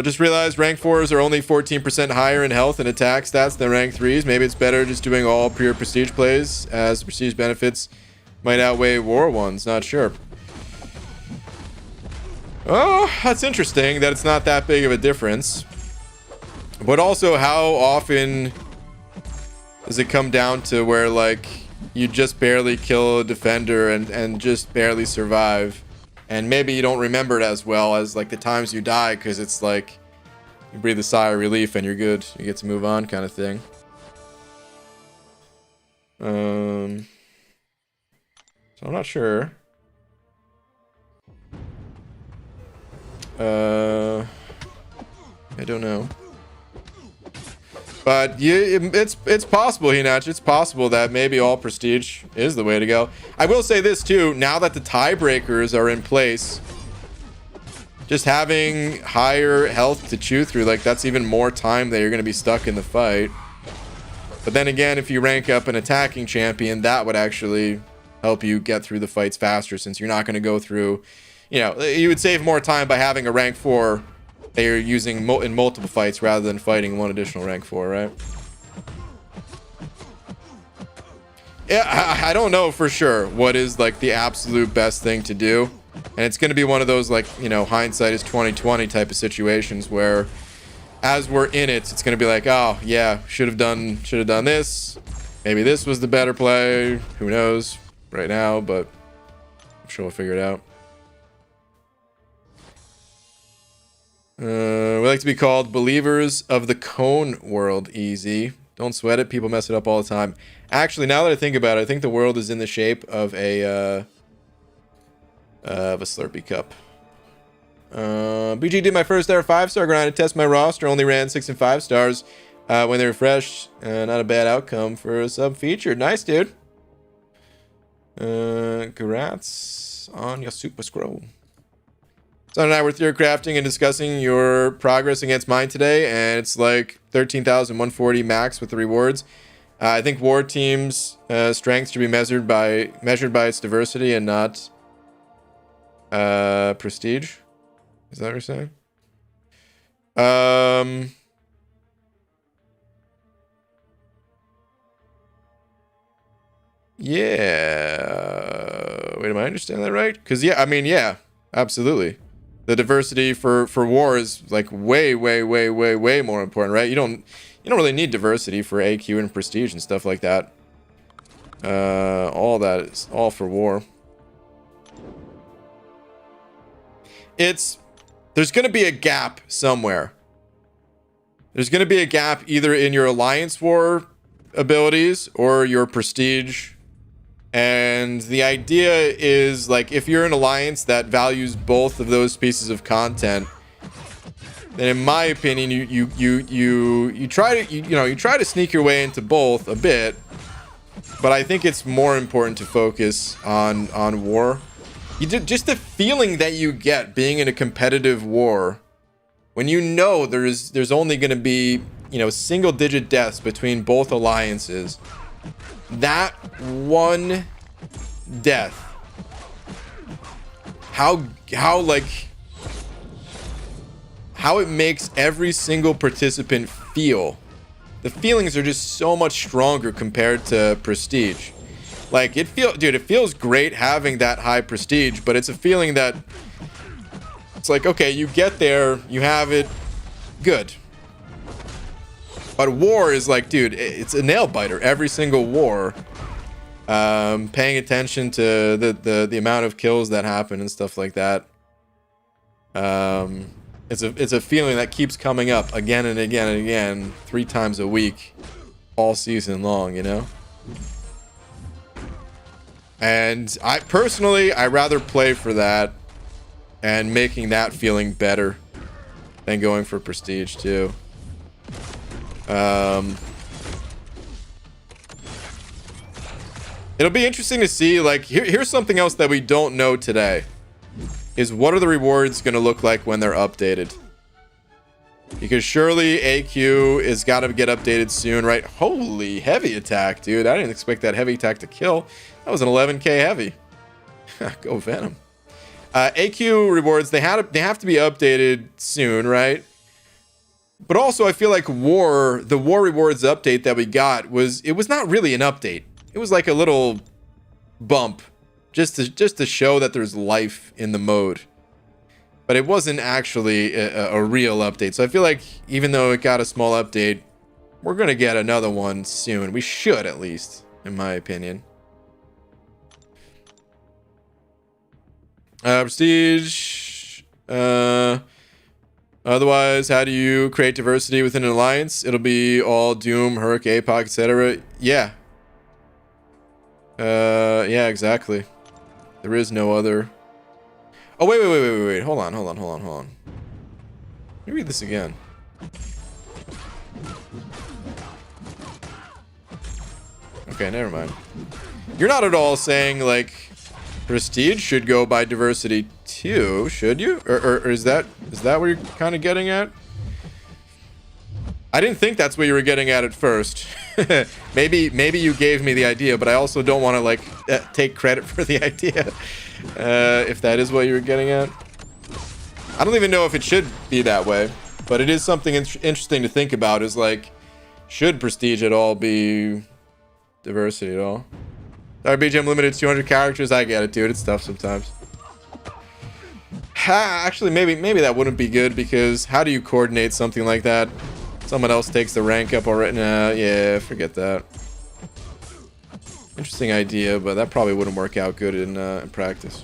just realized rank 4s are only 14% higher in health and attack stats than rank 3s. Maybe it's better just doing all pure prestige plays, as the prestige benefits might outweigh war ones. Not sure. Oh, that's interesting that it's not that big of a difference. But also, how often does it come down to where like you just barely kill a defender and just barely survive? And maybe you don't remember it as well as like the times you die, because it's like you breathe a sigh of relief and you're good. You get to move on, kind of thing. So I'm not sure. I don't know. But it's possible, Hinach. It's possible that maybe all prestige is the way to go. I will say this too, now that the tiebreakers are in place, just having higher health to chew through, like that's even more time that you're going to be stuck in the fight. But then again, if you rank up an attacking champion, that would actually help you get through the fights faster, since you're not going to go through, you know, you would save more time by having a rank 4 that you're using in multiple fights rather than fighting one additional rank 4, right? Yeah, I don't know for sure what is like the absolute best thing to do, and it's going to be one of those like, you know, hindsight is 20/20 type of situations where, as we're in it, it's going to be like, oh yeah, should have done this. Maybe this was the better play. Who knows right now, but I'm sure we'll figure it out. We like to be called believers of the cone world. Easy. Don't sweat it. People mess it up all the time. Actually, now that I think about it, I think the world is in the shape of a Slurpee cup. BG did my first ever 5-star grind to test my roster. Only ran 6 and 5 stars when they refreshed. Not a bad outcome for a sub featured. Nice, dude. Congrats on your super scroll. Son and I were theory crafting and discussing your progress against mine today, and it's like 13,140 max with the rewards. I think war teams' strength should be measured by its diversity and not prestige. Is that what you're saying? Yeah. Wait, am I understanding that right? Because yeah, I mean, yeah, absolutely. The diversity for war is like way more important, right? You don't really need diversity for AQ and prestige and stuff like that. All that is all for war. There's going to be a gap somewhere. There's going to be a gap either in your alliance war abilities or your prestige. And the idea is, like, if you're an alliance that values both of those pieces of content, then in my opinion, you try to sneak your way into both a bit. But I think it's more important to focus on war. Just the feeling that you get being in a competitive war, when you know there's only going to be, single-digit deaths between both alliances. That one death, how it makes every single participant feel. The feelings are just so much stronger compared to prestige. Like, it feels great having that high prestige, but it's a feeling that it's like, okay, you get there, you have it, good. But war is like, dude, it's a nail biter. Every single war, paying attention to the amount of kills that happen and stuff like that. It's a feeling that keeps coming up again and again and again, 3 times a week, all season long, And I rather play for that and making that feeling better than going for prestige too. It'll be interesting to see, like, here's something else that we don't know today, is what are the rewards going to look like when they're updated? Because surely AQ is got to get updated soon, right? Holy heavy attack, dude. I didn't expect that heavy attack to kill. That was an 11k heavy. Go Venom. AQ rewards, they have to be updated soon, right? But also, I feel like the war rewards update that we got was not really an update. It was like a little bump, just to show that there's life in the mode. But it wasn't actually a real update. So I feel like even though it got a small update, we're gonna get another one soon. We should, at least, in my opinion. Prestige. Otherwise, how do you create diversity within an alliance? It'll be all Doom, Herc, APOC, etc. Yeah. Yeah, exactly. There is no other. Oh, wait. Hold on. Let me read this again. Okay, never mind. You're not at all saying, like, prestige should go by diversity too, should you? Or is that what you're kind of getting at? I didn't think that's what you were getting at first. maybe you gave me the idea, but I also don't want to, like, take credit for the idea. If that is what you were getting at. I don't even know if it should be that way, but it is something interesting to think about, is like, should prestige at all be diversity at all? Sorry, BGM limited to 200 characters. I get it, dude. It's tough sometimes. Actually, maybe that wouldn't be good, because how do you coordinate something like that? Someone else takes the rank up already. Nah, yeah, forget that. Interesting idea, but that probably wouldn't work out good in practice.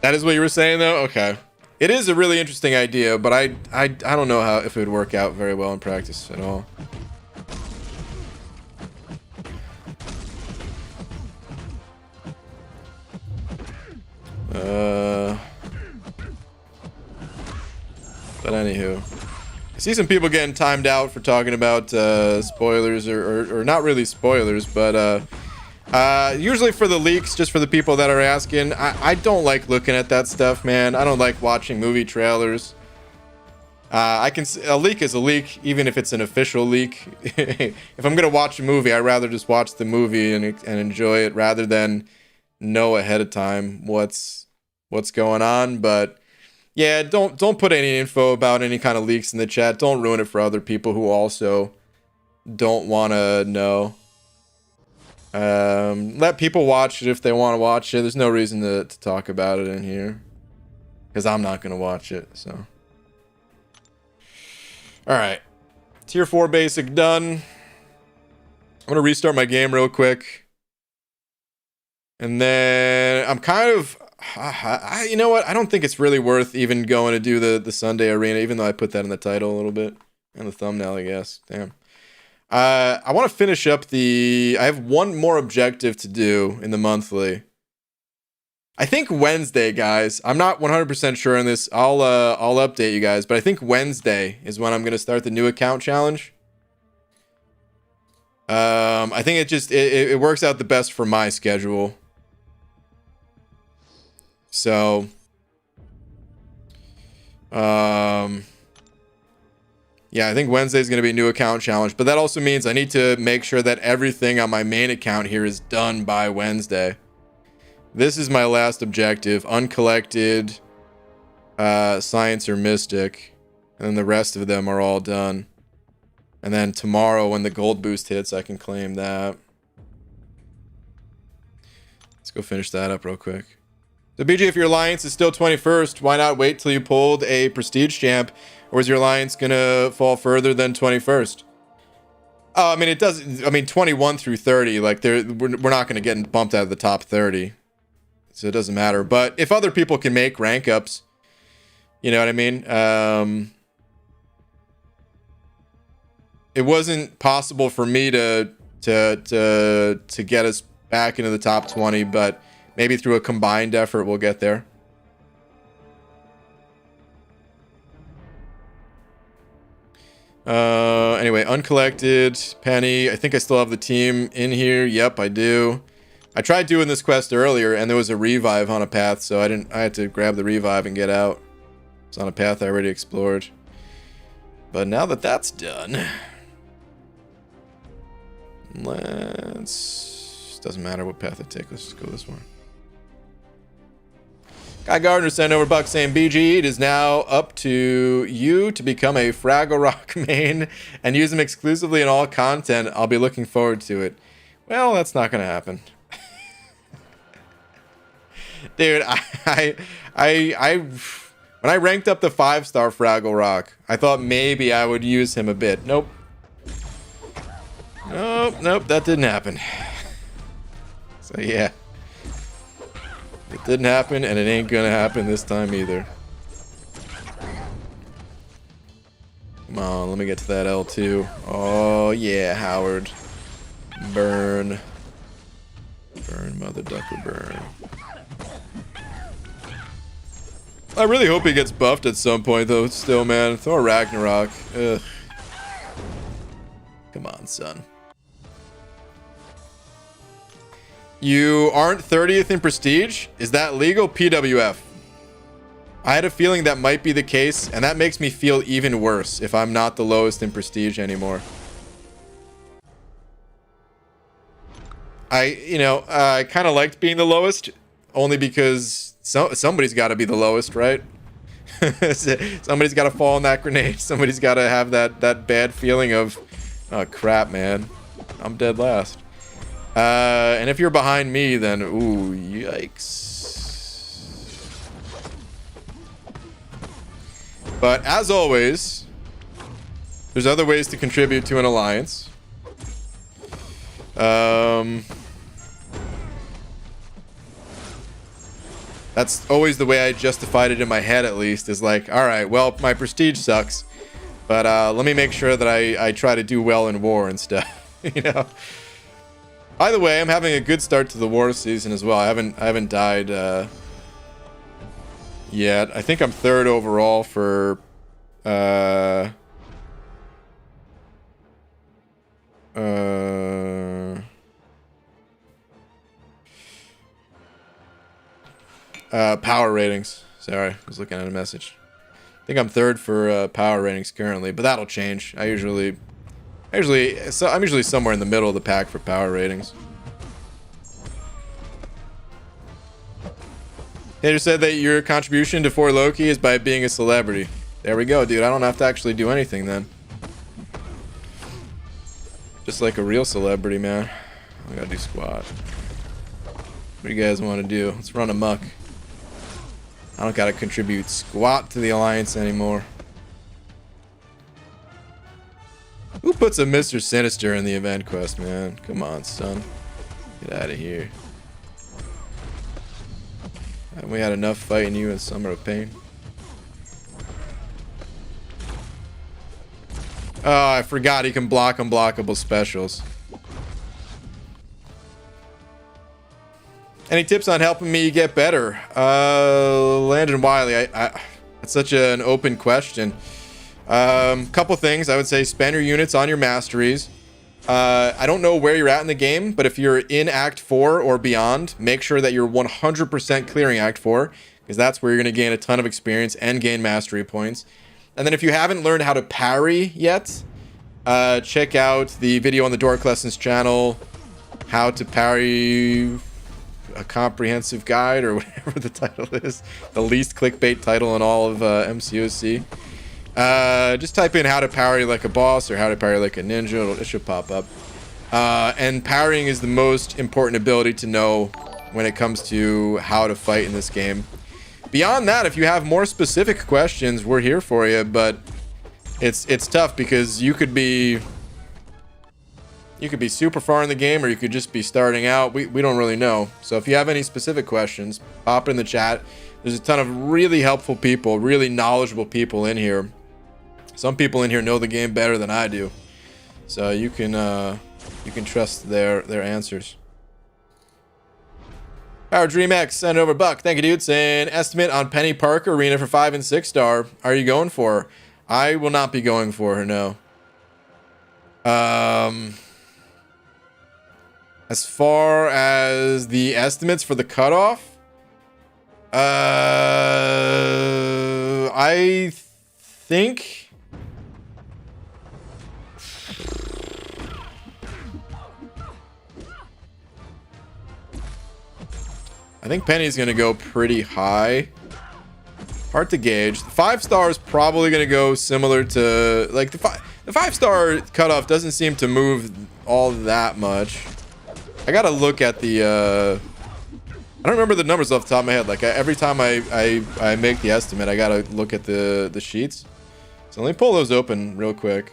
That is what you were saying, though? Okay. It is a really interesting idea, but I don't know how if it would work out very well in practice at all. But anywho, I see some people getting timed out for talking about spoilers or not really spoilers, but usually for the leaks, just for the people that are asking. I don't like looking at that stuff, man. I don't like watching movie trailers. A leak is a leak, even if it's an official leak. If I'm gonna watch a movie, I'd rather just watch the movie and enjoy it rather than know ahead of time what's going on. But yeah, don't put any info about any kind of leaks in the chat. Don't ruin it for other people who also don't want to know. Let people watch it if they want to watch it. There's no reason to talk about it in here, because I'm not gonna watch it. So, all right, tier 4 basic done. I'm gonna restart my game real quick, and then I'm kind of. You know what? I don't think it's really worth even going to do the Sunday arena, even though I put that in the title a little bit and the thumbnail, I guess. Damn. I want to finish up I have one more objective to do in the monthly. I think Wednesday, guys. I'm not 100% sure on this. I'll update you guys, but I think Wednesday is when I'm gonna start the new account challenge. I think it works out the best for my schedule. So, yeah, I think Wednesday is going to be a new account challenge, but that also means I need to make sure that everything on my main account here is done by Wednesday. This is my last objective: uncollected, science or mystic, and then the rest of them are all done. And then tomorrow, when the gold boost hits, I can claim that. Let's go finish that up real quick. So BG, if your alliance is still 21st, why not wait till you pulled a prestige champ? Or is your alliance gonna fall further than 21st? I mean, it does. I mean, 21 through 30, like we're not gonna get bumped out of the top 30, so it doesn't matter. But if other people can make rank ups, you know what I mean. It wasn't possible for me to get us back into the top 20, but maybe through a combined effort, we'll get there. Anyway, uncollected, Penny. I think I still have the team in here. Yep, I do. I tried doing this quest earlier, and there was a revive on a path, so I had to grab the revive and get out. It's on a path I already explored. But now that that's done, doesn't matter what path I take. Let's just go this one. Guy Gardner sent over buck saying, BG, it is now up to you to become a Fraggle Rock main and use them exclusively in all content. I'll be looking forward to it. Well, that's not gonna happen. Dude, I when I ranked up the 5-star Fraggle Rock, I thought maybe I would use him a bit. Nope, that didn't happen. So yeah. It didn't happen, and it ain't gonna happen this time either. Come on, let me get to that L2. Oh, yeah, Howard. Burn. Burn, mother ducker, burn. I really hope he gets buffed at some point, though, still, man. Throw a Ragnarok. Ugh. Come on, son. You aren't 30th in prestige? Is that legal? PWF. I had a feeling that might be the case, and that makes me feel even worse if I'm not the lowest in prestige anymore. I kind of liked being the lowest, only because somebody's got to be the lowest, right? Somebody's got to fall on that grenade. Somebody's got to have that bad feeling of, oh crap, man, I'm dead last. And if you're behind me, then ooh, yikes. But as always, there's other ways to contribute to an alliance. That's always the way I justified it in my head, at least, is like, all right, well, my prestige sucks, but let me make sure that I try to do well in war and stuff, you know. By the way, I'm having a good start to the war season as well. I haven't died yet. I think I'm 3rd overall for power ratings. Sorry, I was looking at a message. I think I'm 3rd for power ratings currently, but that'll change. I'm usually somewhere in the middle of the pack for power ratings. They just said that your contribution to 4 Loki is by being a celebrity. There we go, dude. I don't have to actually do anything then. Just like a real celebrity, man. I gotta do squat. What do you guys want to do? Let's run amok. I don't gotta contribute squat to the alliance anymore. Who puts a Mr. Sinister in the event quest, man? Come on, son. Get out of here. Haven't we had enough fighting you in Summer of Pain? Oh, I forgot he can block unblockable specials. Any tips on helping me get better? Landon Wiley, it's such an open question. Couple things. I would say spend your units on your masteries. I don't know where you're at in the game, but if you're in Act 4 or beyond, make sure that you're 100% clearing Act 4, because that's where you're going to gain a ton of experience and gain mastery points. And then if you haven't learned how to parry yet, check out the video on the Dork Lessons channel, How to Parry a Comprehensive Guide, or whatever the title is. The least clickbait title in all of MCOC. Just type in how to parry like a boss or how to parry like a ninja. It should pop up. And parrying is the most important ability to know when it comes to how to fight in this game. Beyond that, if you have more specific questions, we're here for you, but it's tough because you could be super far in the game, or you could just be starting out. We don't really know. So if you have any specific questions, pop in the chat. There's a ton of really helpful people, really knowledgeable people in here. Some people in here know the game better than I do, so you can trust their answers. Our DreamX sent over Buck. Thank you, dude. Saying estimate on Peni Parker arena for 5 and 6 star. Are you going for her? I will not be going for her. No. As far as the estimates for the cutoff, I think Penny's gonna go pretty high. Hard to gauge. The 5 star is probably gonna go similar to like the 5-star cutoff doesn't seem to move all that much. I gotta look at the I don't remember the numbers off the top of my head. Like every time I make the estimate, I gotta look at the sheets. So let me pull those open real quick.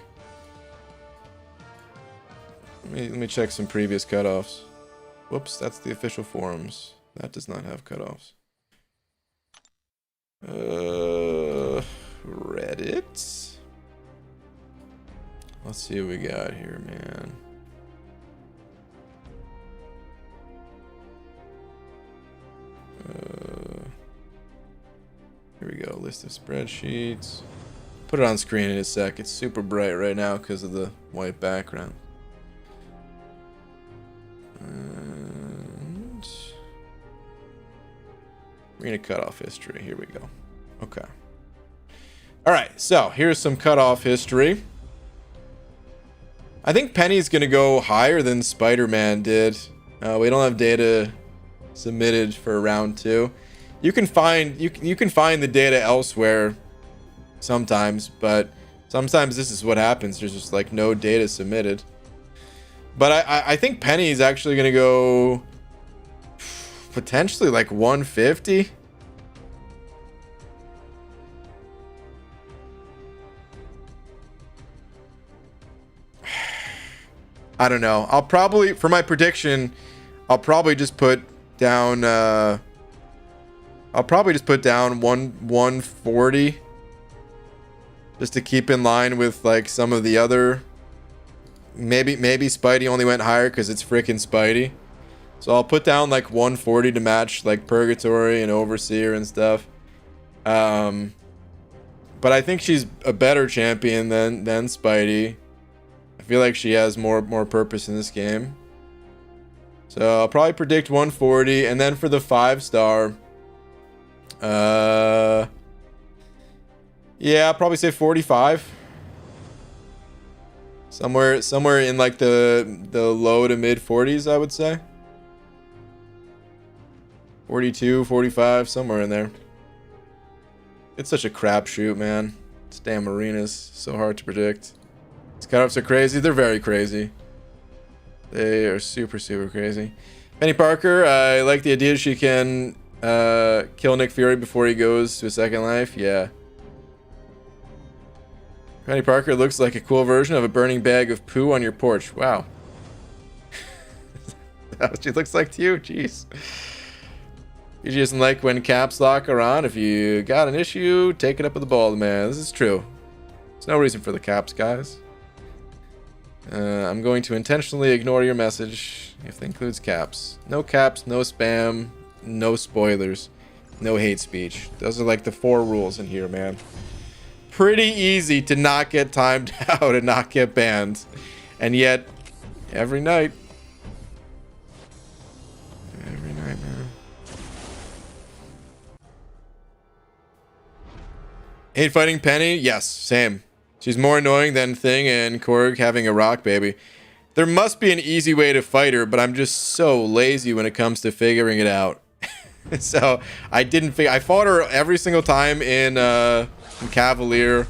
Let me check some previous cutoffs. Whoops, that's the official forums. That does not have cutoffs. Reddit. Let's see what we got here, man. Here we go. List of spreadsheets. Put it on screen in a sec. It's super bright right now because of the white background. And arena cutoff history. Here we go. Okay. All right. So here's some cutoff history. I think Penny's gonna go higher than Spider-Man did. We don't have data submitted for round 2. You can find the data elsewhere sometimes, but sometimes this is what happens. There's just like no data submitted. But I think Penny is actually gonna go potentially like 150. I don't know. I'll probably, for my prediction, I'll probably just put down I'll probably just put down 140 just to keep in line with like some of the other. Maybe Spidey only went higher because it's freaking Spidey. So I'll put down like 140 to match like Purgatory and Overseer and stuff. But I think she's a better champion than Spidey. I feel like she has more purpose in this game. So I'll probably predict 140, and then for the 5-star, yeah, I'll probably say 45. Somewhere in like the low to mid 40s, I would say. 42, 45, somewhere in there. It's such a crapshoot, man. This damn arena's so hard to predict. These cutoffs are crazy. They're very crazy. They are super crazy. Peni Parker, I like the idea she can kill Nick Fury before he goes to a second life. Yeah. Peni Parker looks like a cool version of a burning bag of poo on your porch. Wow. That's what she looks like to you? Jeez. You just like when caps lock are on. If you got an issue, take it up with the bald man. This is true. There's no reason for the caps, guys. I'm going to intentionally ignore your message if it includes caps. No caps, no spam, no spoilers, no hate speech. Those are like the 4 rules in here, man. Pretty easy to not get timed out and not get banned. And yet, every night. Every night, man. Hate fighting Penny? Yes, same. She's more annoying than Thing and Korg having a rock baby. There must be an easy way to fight her, but I'm just so lazy when it comes to figuring it out. So I didn't figure. I fought her every single time in Cavalier.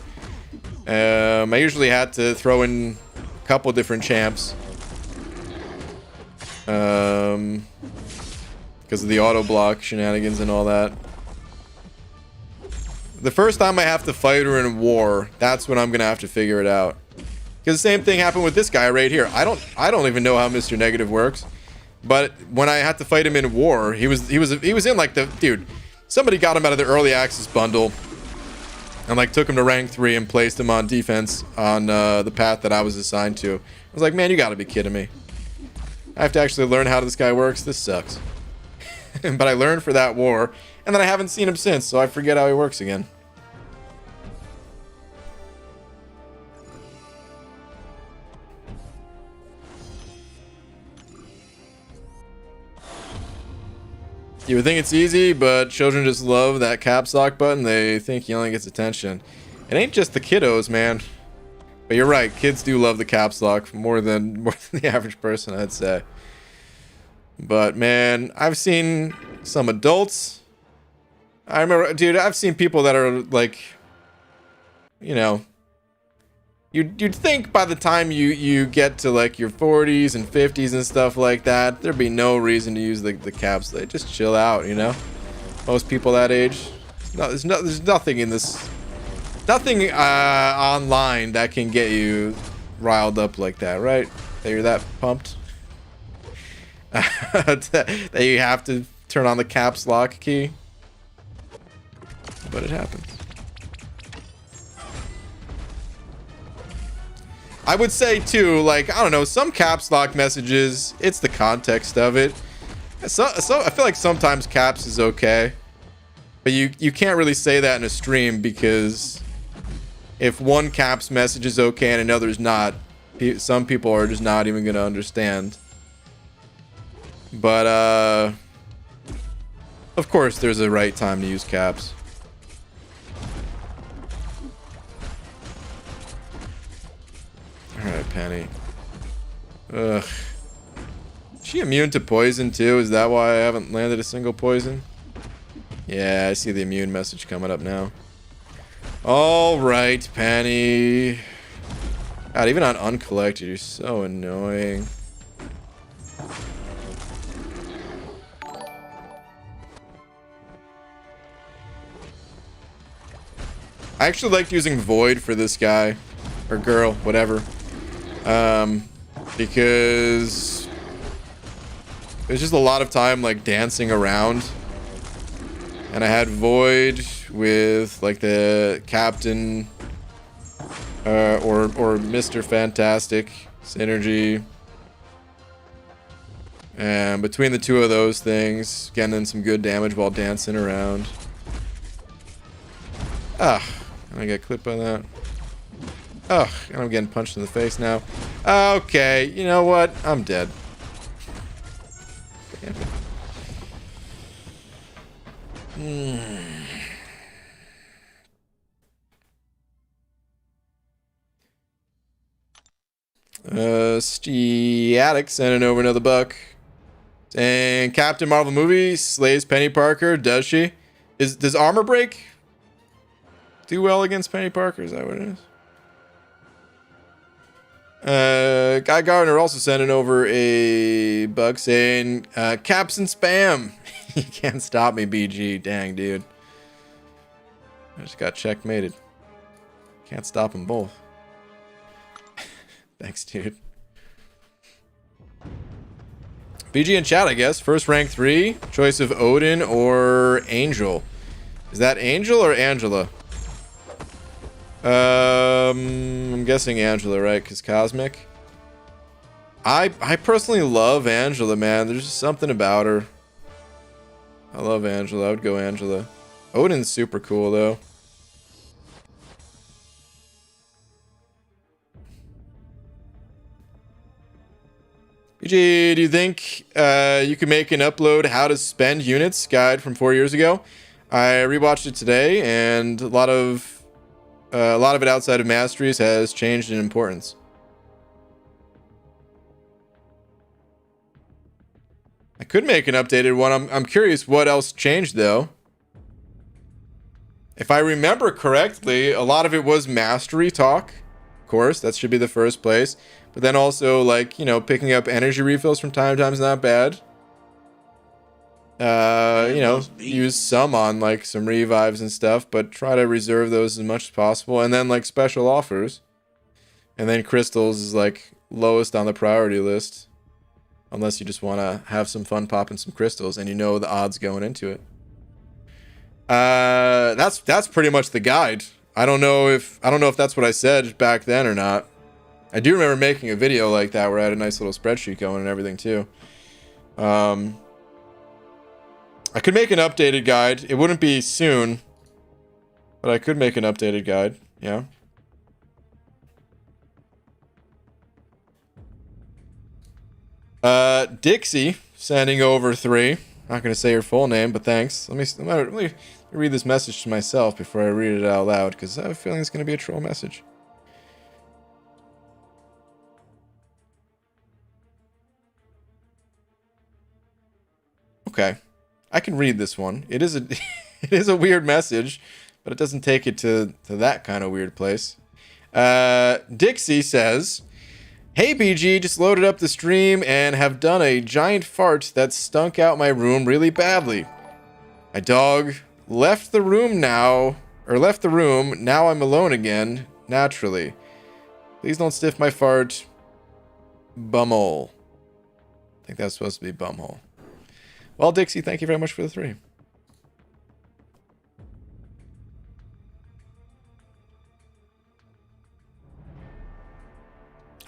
I usually had to throw in a couple different champs. Because of the auto block shenanigans and all that. The first time I have to fight her in war, that's when I'm gonna have to figure it out. Because the same thing happened with this guy right here. I don't even know how Mr. Negative works, but when I had to fight him in war, he was in like the dude. Somebody got him out of the early access bundle, and like took him to rank 3 and placed him on defense on the path that I was assigned to. I was like, man, you gotta be kidding me. I have to actually learn how this guy works. This sucks. But I learned for that war. And then I haven't seen him since, so I forget how he works again. You would think it's easy, but children just love that caps lock button. They think yelling gets attention. It ain't just the kiddos, man. But you're right, kids do love the caps lock more than the average person, I'd say. But man, I've seen some adults. I remember, dude, I've seen people that are like, you know, you'd think by the time you get to like your 40s and 50s and stuff like that, there'd be no reason to use the caps. They just chill out, you know. Most people that age, there's nothing in this, nothing online that can get you riled up like that, right? That you're that pumped that you have to turn on the caps lock key. But it happens. I would say too, like, I don't know, some caps lock messages, it's the context of it. So I feel like sometimes caps is okay, but you can't really say that in a stream, because if one caps message is okay and another's not, some people are just not even gonna understand. But of course there's a right time to use caps. Alright, Penny. Ugh. Is she immune to poison too? Is that why I haven't landed a single poison? Yeah, I see the immune message coming up now. Alright, Penny. God, even on uncollected, you're so annoying. I actually like using Void for this guy. Or girl, whatever. Because there's just a lot of time like dancing around. And I had Void with like the Captain or Mr. Fantastic synergy. And between the two of those things, getting in some good damage while dancing around. Ah, and I get clipped by that. Ugh, and I'm getting punched in the face now. Okay, you know what? I'm dead. Damn it. Stiatic sending over another buck. And Captain Marvel movie slays Peni Parker. Does she? Does armor break do well against Peni Parker? Is that what it is? Guy Gardner also sending over a bug saying, caps and spam. You can't stop me, BG. Dang, dude. I just got checkmated. Can't stop them both. Thanks, dude. BG in chat, I guess. First rank 3. Choice of Odin or Angel. Is that Angel or Angela? I'm guessing Angela, right? Because Cosmic. I personally love Angela, man. There's just something about her. I love Angela. I would go Angela. Odin's super cool, though. BG, do you think you can make an upload how to spend units guide from 4 years ago? I rewatched it today, and a lot of it outside of masteries has changed in importance. I could make an updated one. I'm curious what else changed, though. If I remember correctly, a lot of it was mastery talk. Of course, that should be the first place. But then also, like, you know, picking up energy refills from time to time is not bad. You know, use some on, like, some revives and stuff, but try to reserve those as much as possible. And then, like, special offers. And then crystals is, like, lowest on the priority list. Unless you just want to have some fun popping some crystals and you know the odds going into it. That's pretty much the guide. I don't know if that's what I said back then or not. I do remember making a video like that where I had a nice little spreadsheet going and everything too. I could make an updated guide. It wouldn't be soon, but I could make an updated guide. Yeah. Dixie sending over 3. Not gonna say your full name, but thanks. Let me read this message to myself before I read it out loud, because I have a feeling it's gonna be a troll message. Okay, I can read this one. It is a weird message, but it doesn't take it to that kind of weird place. Dixie says, "Hey BG, just loaded up the stream and have done a giant fart that stunk out my room really badly. My dog left the room. Now I'm alone again, naturally. Please don't stiff my fart. Bumhole." I think that's supposed to be bumhole. Well, Dixie, thank you very much for the 3.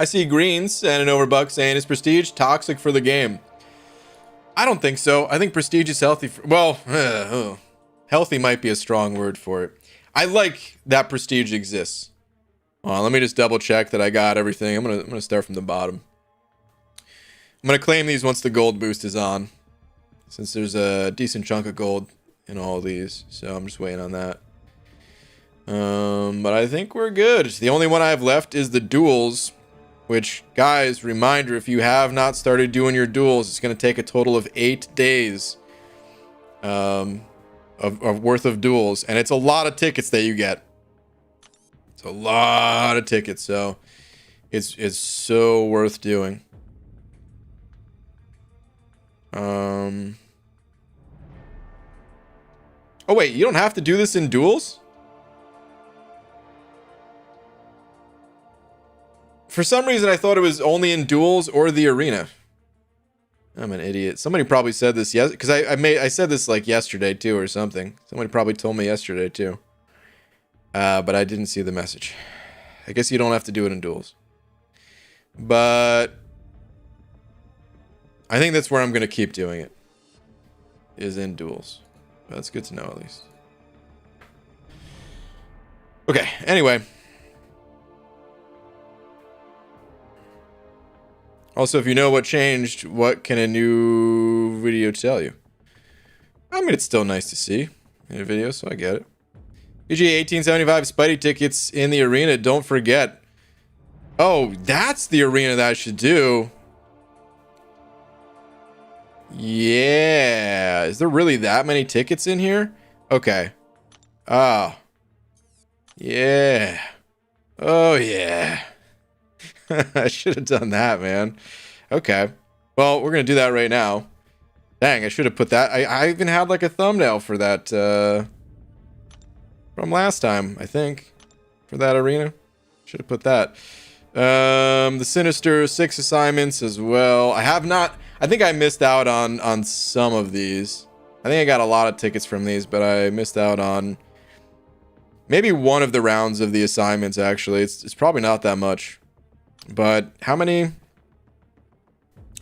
I see Greens and an overbuck saying, "Is Prestige toxic for the game?" I don't think so. I think Prestige is healthy. Healthy might be a strong word for it. I like that Prestige exists. Let me just double check that I got everything. I'm gonna start from the bottom. I'm gonna claim these once the gold boost is on, since there's a decent chunk of gold in all of these. So I'm just waiting on that. But I think we're good. The only one I have left is the duels. Which, guys, reminder, if you have not started doing your duels, it's going to take a total of 8 days of worth of duels. And it's a lot of tickets that you get. It's a lot of tickets, so it's so worth doing. Oh, wait, you don't have to do this in duels? For some reason, I thought it was only in duels or the arena. I'm an idiot. Somebody probably said this because I said this like yesterday too or something. Somebody probably told me yesterday too. But I didn't see the message. I guess you don't have to do it in duels. But I think that's where I'm gonna keep doing it. Is in duels. That's good to know at least. Okay, anyway. Also, if you know what changed, what can a new video tell you? I mean, it's still nice to see in a video, so I get it. PGA 1875 Spidey tickets in the arena. Don't forget. Oh, that's the arena that I should do. Yeah. Is there really that many tickets in here? Okay. Ah. Yeah. Oh, yeah. I should have done that, man. Okay. Well, we're going to do that right now. Dang, I should have put that. I even had like a thumbnail for that from last time, I think. For that arena. Should have put that. The Sinister 6 assignments as well. I have not. I think I missed out on some of these. I think I got a lot of tickets from these, but I missed out on maybe one of the rounds of the assignments, actually. It's probably not that much. But how many?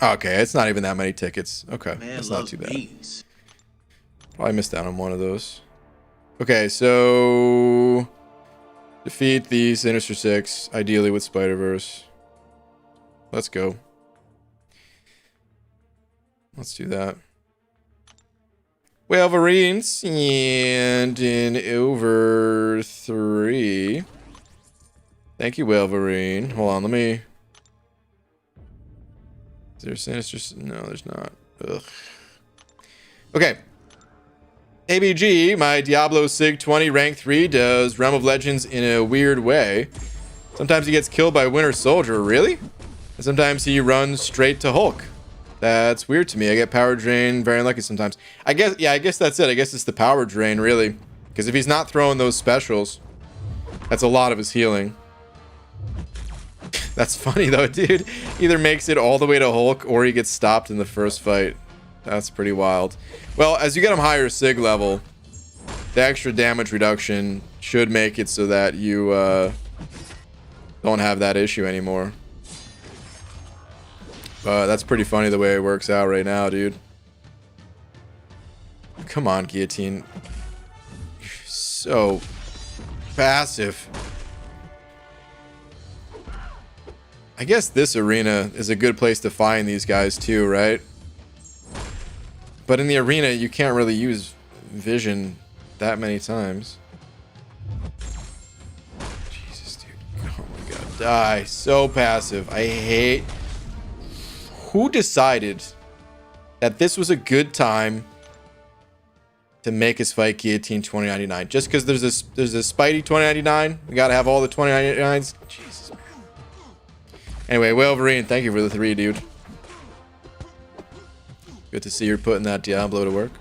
Okay, it's not even that many tickets. Okay, that's not too bad. Beans. Probably missed out on one of those. Okay, so defeat the Sinister Six, ideally with Spider-Verse. Let's go. Let's do that. Wolverines and in over 3. Thank you, Wolverine. Hold on, let me. Is there Sinister? No, there's not. Ugh. Okay. ABG, my Diablo Sig 20 rank 3 does Realm of Legends in a weird way. Sometimes he gets killed by Winter Soldier, really? And sometimes he runs straight to Hulk. That's weird to me. I get power drain, very unlucky sometimes. I guess that's it. I guess it's the power drain, really. Because if he's not throwing those specials, that's a lot of his healing. That's funny though, dude. Either makes it all the way to Hulk or he gets stopped in the first fight. That's pretty wild. Well, as you get him higher Sig level, the extra damage reduction should make it so that you don't have that issue anymore. That's pretty funny the way it works out right now, dude. Come on, Guillotine. You're so passive. I guess this arena is a good place to find these guys too, right? But in the arena, you can't really use vision that many times. Jesus, dude. Oh my god. Die. So passive. I hate... Who decided that this was a good time to make us fight Guillotine 2099? Just because there's a Spidey 2099? We gotta have all the 2099s? Jesus, man. Anyway, Wolverine, thank you for the 3, dude. Good to see you're putting that Diablo to work.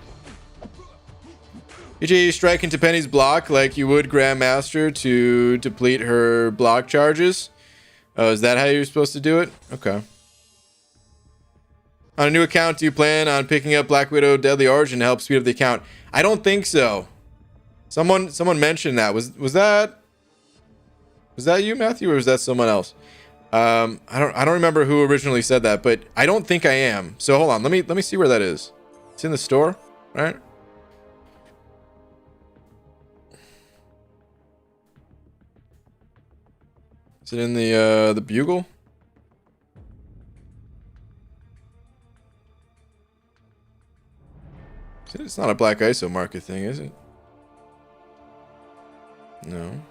PG, strike into Penny's block like you would Grandmaster to deplete her block charges. Oh, is that how you're supposed to do it? Okay. On a new account, do you plan on picking up Black Widow Deadly Origin to help speed up the account? I don't think so. Someone mentioned that. Was that you, Matthew, or was that someone else? I don't remember who originally said that, but I don't think I am. So hold on, let me see where that is. It's in the store, right? Is it in the Bugle? It's not a Black ISO market thing, is it? No.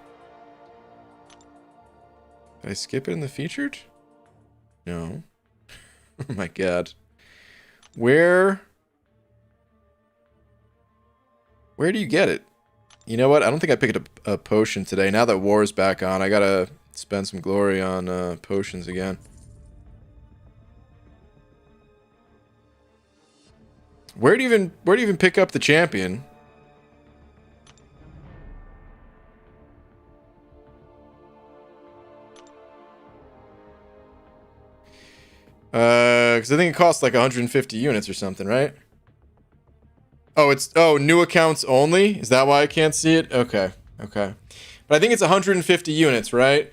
Did I skip it in the featured? No. Oh my god. Where do you get it? You know what? I don't think I picked up a potion today. Now that war's back on, I gotta spend some glory on potions again. Where do you even pick up the champion? Because I think it costs like 150 units or something, right? Oh, it's new accounts only? Is that why I can't see it? Okay. Okay. But I think it's 150 units, right?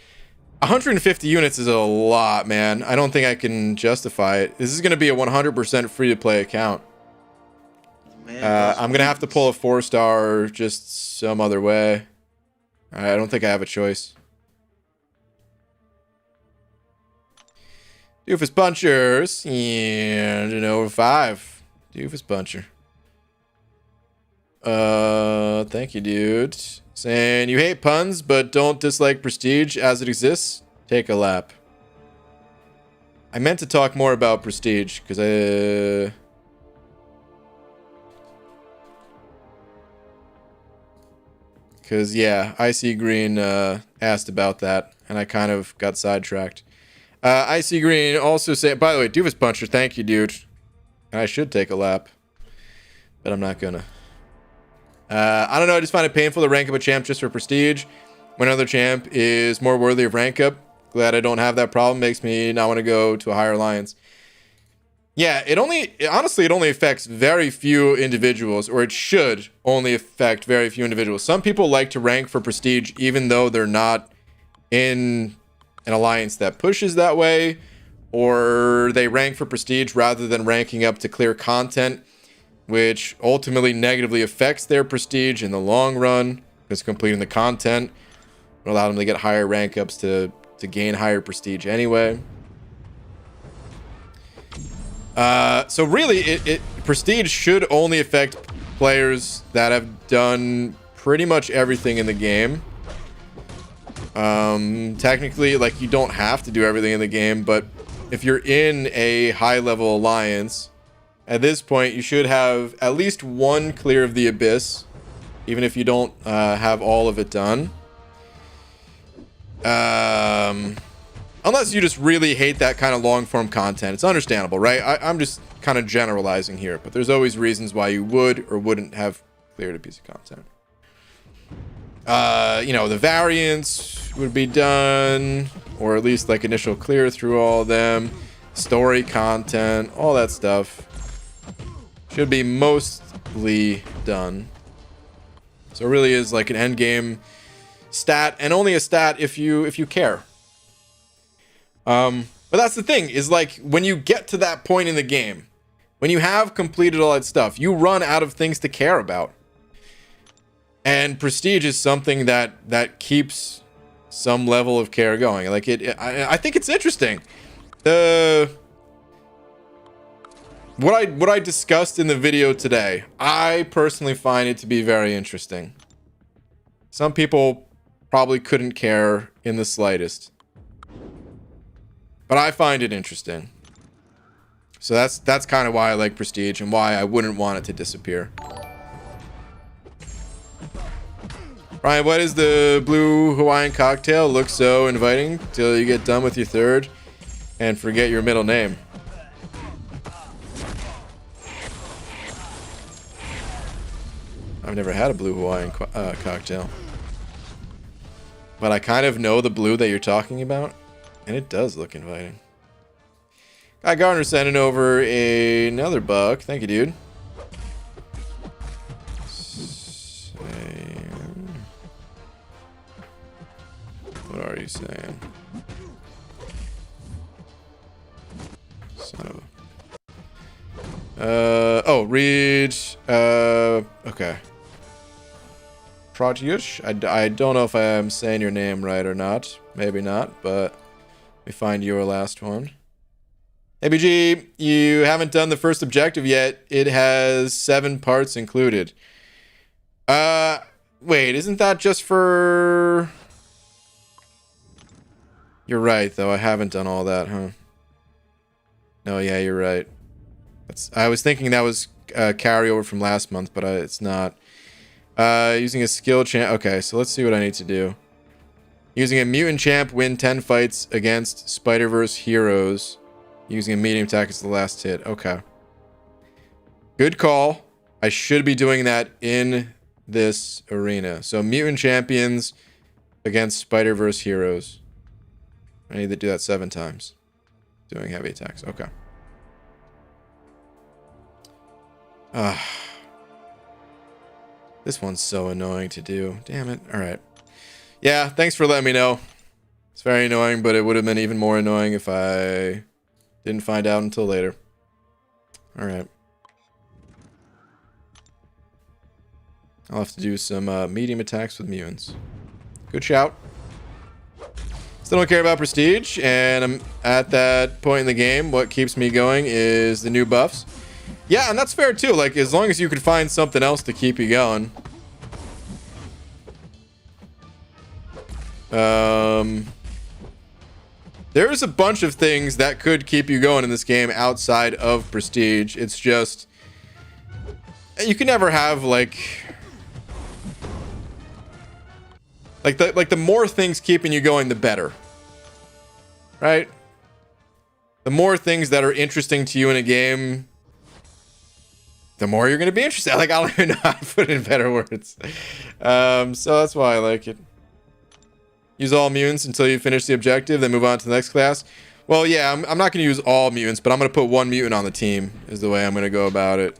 150 units is a lot, man. I don't think I can justify it. This is going to be a 100% free-to-play account. I'm going to have to pull a 4-star just some other way. I don't think I have a choice. Doofus Punchers. Yeah, over 5. Doofus Puncher. Thank you, dude. Saying you hate puns, but don't dislike prestige as it exists. Take a lap. I meant to talk more about prestige because yeah, Icy Green asked about that, and I kind of got sidetracked. Icy Green also said, by the way, Doofus Puncher, thank you, dude. I should take a lap, but I'm not gonna. I don't know, I just find it painful to rank up a champ just for prestige when another champ is more worthy of rank up. Glad I don't have that problem. Makes me not want to go to a higher alliance. Yeah, honestly, it only affects very few individuals, or it should only affect very few individuals. Some people like to rank for prestige even though they're not in an alliance that pushes that way, or they rank for prestige rather than ranking up to clear content, which ultimately negatively affects their prestige in the long run, because completing the content will allow them to get higher rank ups to gain higher prestige anyway. So really, prestige should only affect players that have done pretty much everything in the game. Technically, like, you don't have to do everything in the game, but if you're in a high-level alliance, at this point, you should have at least one clear of the abyss, even if you don't have all of it done. Unless you just really hate that kind of long-form content. It's understandable, right? I'm just kind of generalizing here, but there's always reasons why you would or wouldn't have cleared a piece of content. The variants would be done, or at least like initial clear through all of them. Story content, all that stuff should be mostly done. So it really is like an end game stat, and only a stat if you care. But that's the thing, is like when you get to that point in the game, when you have completed all that stuff, you run out of things to care about. And prestige is something that keeps some level of care going. Like I think it's interesting. What I discussed in the video today, I personally find it to be very interesting. Some people probably couldn't care in the slightest, but I find it interesting. So that's kind of why I like prestige and why I wouldn't want it to disappear. Ryan, what is the blue Hawaiian cocktail? Looks so inviting till you get done with your third and forget your middle name. I've never had a blue Hawaiian cocktail, but I kind of know the blue that you're talking about, and it does look inviting. Guy Garner sending over another buck. Thank you, dude. What are you saying? Son of a... oh, read... okay. Pratyush? I don't know if I'm saying your name right or not. Maybe not, but... let me find your last one. ABG, you haven't done the first objective yet. It has 7 parts included. Wait, isn't that just for... You're right, though. I haven't done all that, huh? No, yeah, you're right. I was thinking that was carryover from last month, but it's not. Using a skill champ. Okay, so let's see what I need to do. Using a mutant champ, win 10 fights against Spider-Verse heroes. Using a medium attack as the last hit. Okay. Good call. I should be doing that in this arena. So mutant champions against Spider-Verse heroes. I need to do that 7 times. Doing heavy attacks. Okay. This one's so annoying to do. Damn it. All right. Yeah, thanks for letting me know. It's very annoying, but it would have been even more annoying if I didn't find out until later. All right. I'll have to do some medium attacks with mutants. Good shout. Still don't care about prestige, and I'm at that point in the game. What keeps me going is the new buffs. Yeah, and that's fair too. Like, as long as you can find something else to keep you going. There's a bunch of things that could keep you going in this game outside of prestige. It's just, you can never have like the more things keeping you going, the better, right? The more things that are interesting to you in a game, the more you're going to be interested. Like, I don't even know how to put it in better words. So that's why I like it. Use all mutants until you finish the objective, then move on to the next class. Well, yeah, I'm not going to use all mutants, but I'm going to put one mutant on the team is the way I'm going to go about it.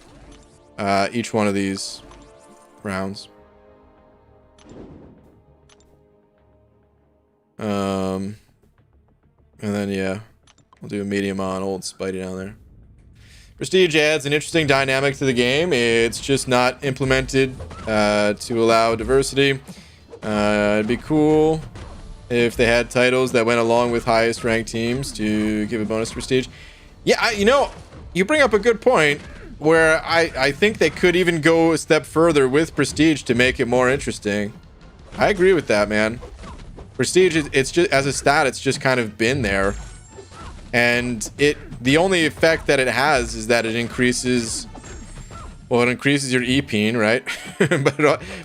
Each one of these rounds. And then, yeah, we'll do a medium on old Spidey down there. Prestige adds an interesting dynamic to the game. It's just not implemented to allow diversity. It'd be cool if they had titles that went along with highest ranked teams to give a bonus to prestige. Yeah, you know, you bring up a good point where I think they could even go a step further with prestige to make it more interesting. I agree with that, man. Prestige, it's just, as a stat, it's just kind of been there. And the only effect that it has is that it increases, well, it increases your EPing, right?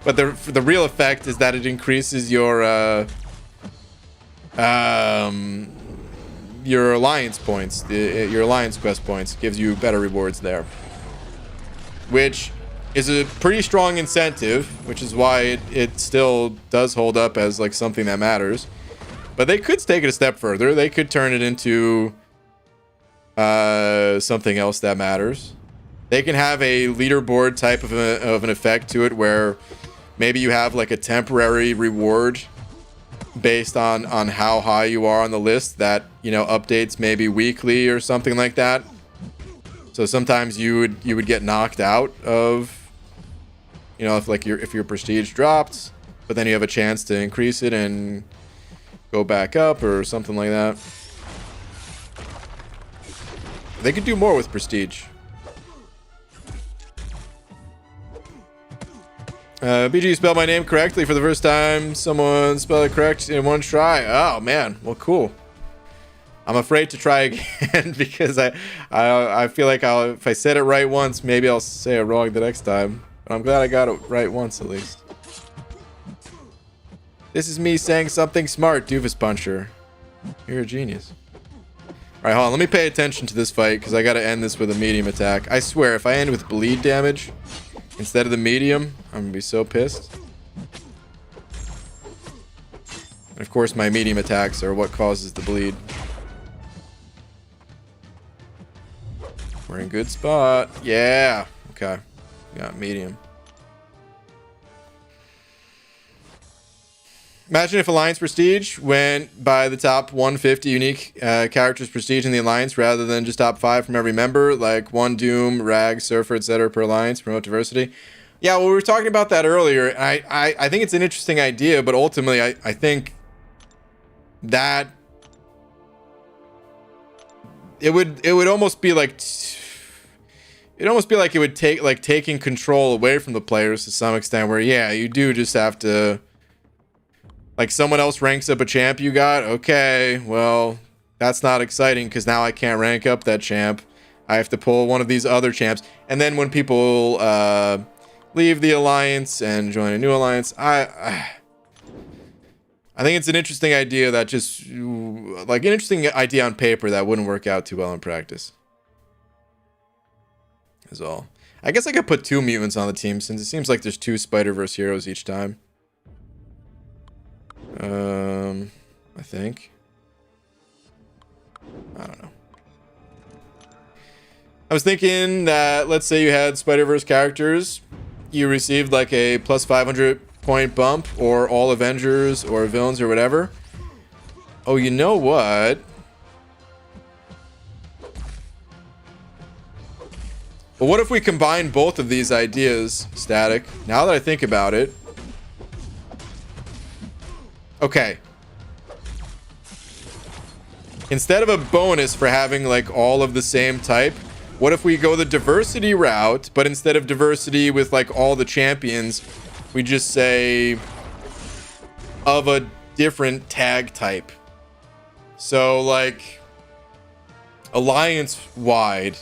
but the real effect is that it increases your alliance points, your alliance quest points. Gives you better rewards there, which is a pretty strong incentive, which is why it still does hold up as like something that matters. But they could take it a step further. They could turn it into something else that matters. They can have a leaderboard type of an effect to it, where maybe you have like a temporary reward based on how high you are on the list that, you know, updates maybe weekly or something like that. So sometimes you would get knocked out of, you know, if your prestige dropped, but then you have a chance to increase it and go back up or something like that. They could do more with prestige. BG spelled my name correctly for the first time. Someone spelled it correct in one try. Oh man, well, cool. I'm afraid to try again because I feel like if I said it right once, maybe I'll say it wrong the next time. But I'm glad I got it right once at least. This is me saying something smart, Doofus Puncher. You're a genius. Alright, hold on. Let me pay attention to this fight because I got to end this with a medium attack. I swear, if I end with bleed damage instead of the medium, I'm going to be so pissed. And of course, my medium attacks are what causes the bleed. We're in good spot. Yeah. Okay. Got medium. Imagine if Alliance Prestige went by the top 150 unique characters Prestige in the Alliance rather than just top 5 from every member, like one Doom, Rag, Surfer, etc. per Alliance, promote diversity. Yeah, well, we were talking about that earlier. I think it's an interesting idea, but ultimately I think that it would almost be like it would take like taking control away from the players to some extent, where yeah, you do just have to, like, someone else ranks up a champ you got, okay, well, that's not exciting because now I can't rank up that champ. I have to pull one of these other champs. And then when people leave the alliance and join a new alliance, I think it's an interesting idea that just, like, an interesting idea on paper that wouldn't work out too well in practice. Is all. I guess I could put 2 mutants on the team since it seems like there's 2 Spider-Verse heroes each time. I think. I don't know. I was thinking that, let's say you had Spider-Verse characters, you received like a plus 500 point bump, or all Avengers or villains or whatever. Oh, you know what? But what if we combine both of these ideas, Static? Now that I think about it. Okay. Instead of a bonus for having like all of the same type, what if we go the diversity route, but instead of diversity with like all the champions, we just say of a different tag type. So like alliance wide,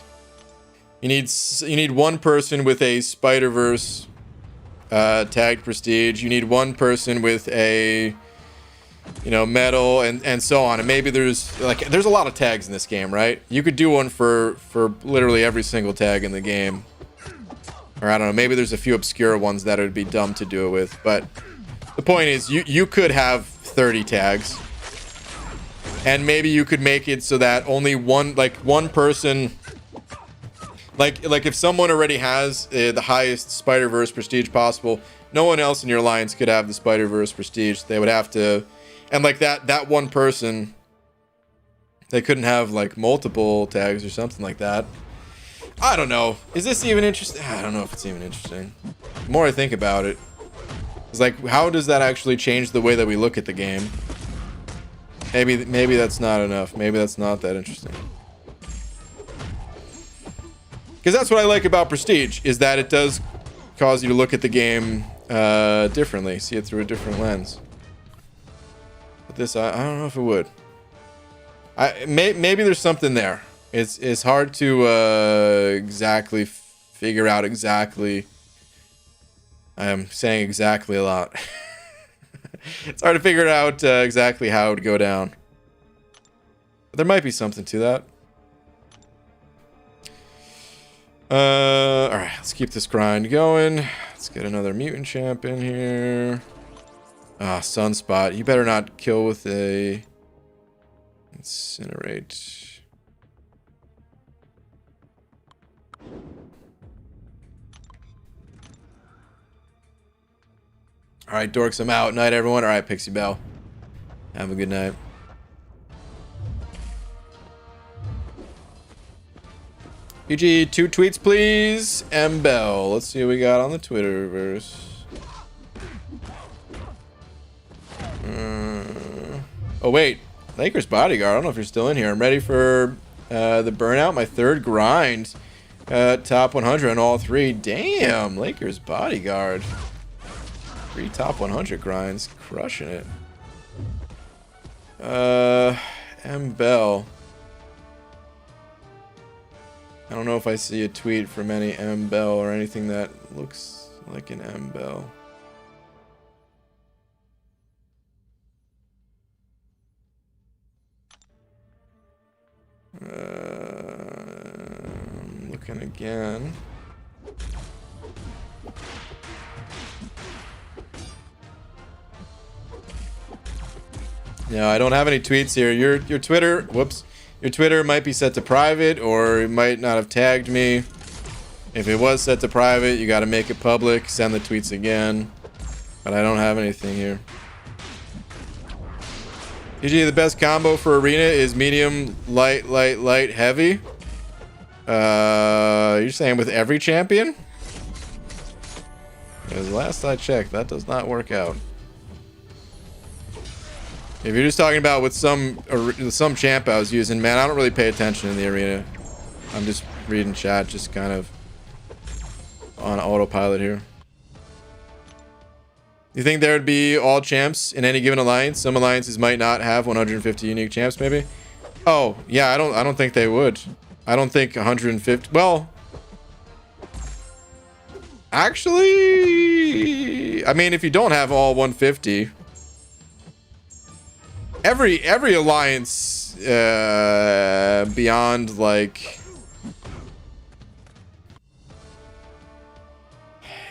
you need one person with a Spider-Verse tagged prestige. You need one person with a, you know, metal, and so on. And maybe there's a lot of tags in this game, right? You could do one for literally every single tag in the game. Or I don't know, maybe there's a few obscure ones that it would be dumb to do it with. But the point is, you could have 30 tags. And maybe you could make it so that only one person, like if someone already has the highest Spider-Verse prestige possible, no one else in your alliance could have the Spider-Verse prestige. They would have to, and like that one person, they couldn't have like multiple tags or something like that. I don't know. Is this even interesting? I don't know if it's even interesting. The more I think about it, it's like, how does that actually change the way that we look at the game? Maybe that's not enough. Maybe that's not that interesting. Because that's what I like about Prestige, is that it does cause you to look at the game differently, see it through a different lens. But this, I don't know if it would. Maybe there's something there. It's hard to exactly figure out exactly. I'm saying exactly a lot. It's hard to figure out exactly how it would go down. But there might be something to that. Alright, let's keep this grind going. Let's get another mutant champ in here. Ah, Sunspot. You better not kill with a incinerate. Alright, dorks, I'm out. Night, everyone. Alright, Pixie Bell. Have a good night. PG, 2 tweets, please. M Bell. Let's see what we got on the Twitterverse. Oh, wait. Lakers Bodyguard. I don't know if you're still in here. I'm ready for the burnout. My third grind. Top 100 on all 3. Damn. Lakers Bodyguard. 3 top 100 grinds. Crushing it. M Bell. I don't know if I see a tweet from any M Bell or anything that looks like an M Bell. I'm looking again. No, I don't have any tweets here. Your Twitter, whoops. Your Twitter might be set to private, or it might not have tagged me. If it was set to private, you got to make it public. Send the tweets again. But I don't have anything here. Usually the best combo for arena is medium, light, heavy. You're saying with every champion? Because last I checked, that does not work out. If you're just talking about with some champ I was using, man, I don't really pay attention in the arena. I'm just reading chat, just kind of on autopilot here. You think there would be all champs in any given alliance? Some alliances might not have 150 unique champs, maybe. Oh yeah, I don't think they would. I don't think 150. Well, actually, I mean, if you don't have all 150. Every alliance beyond like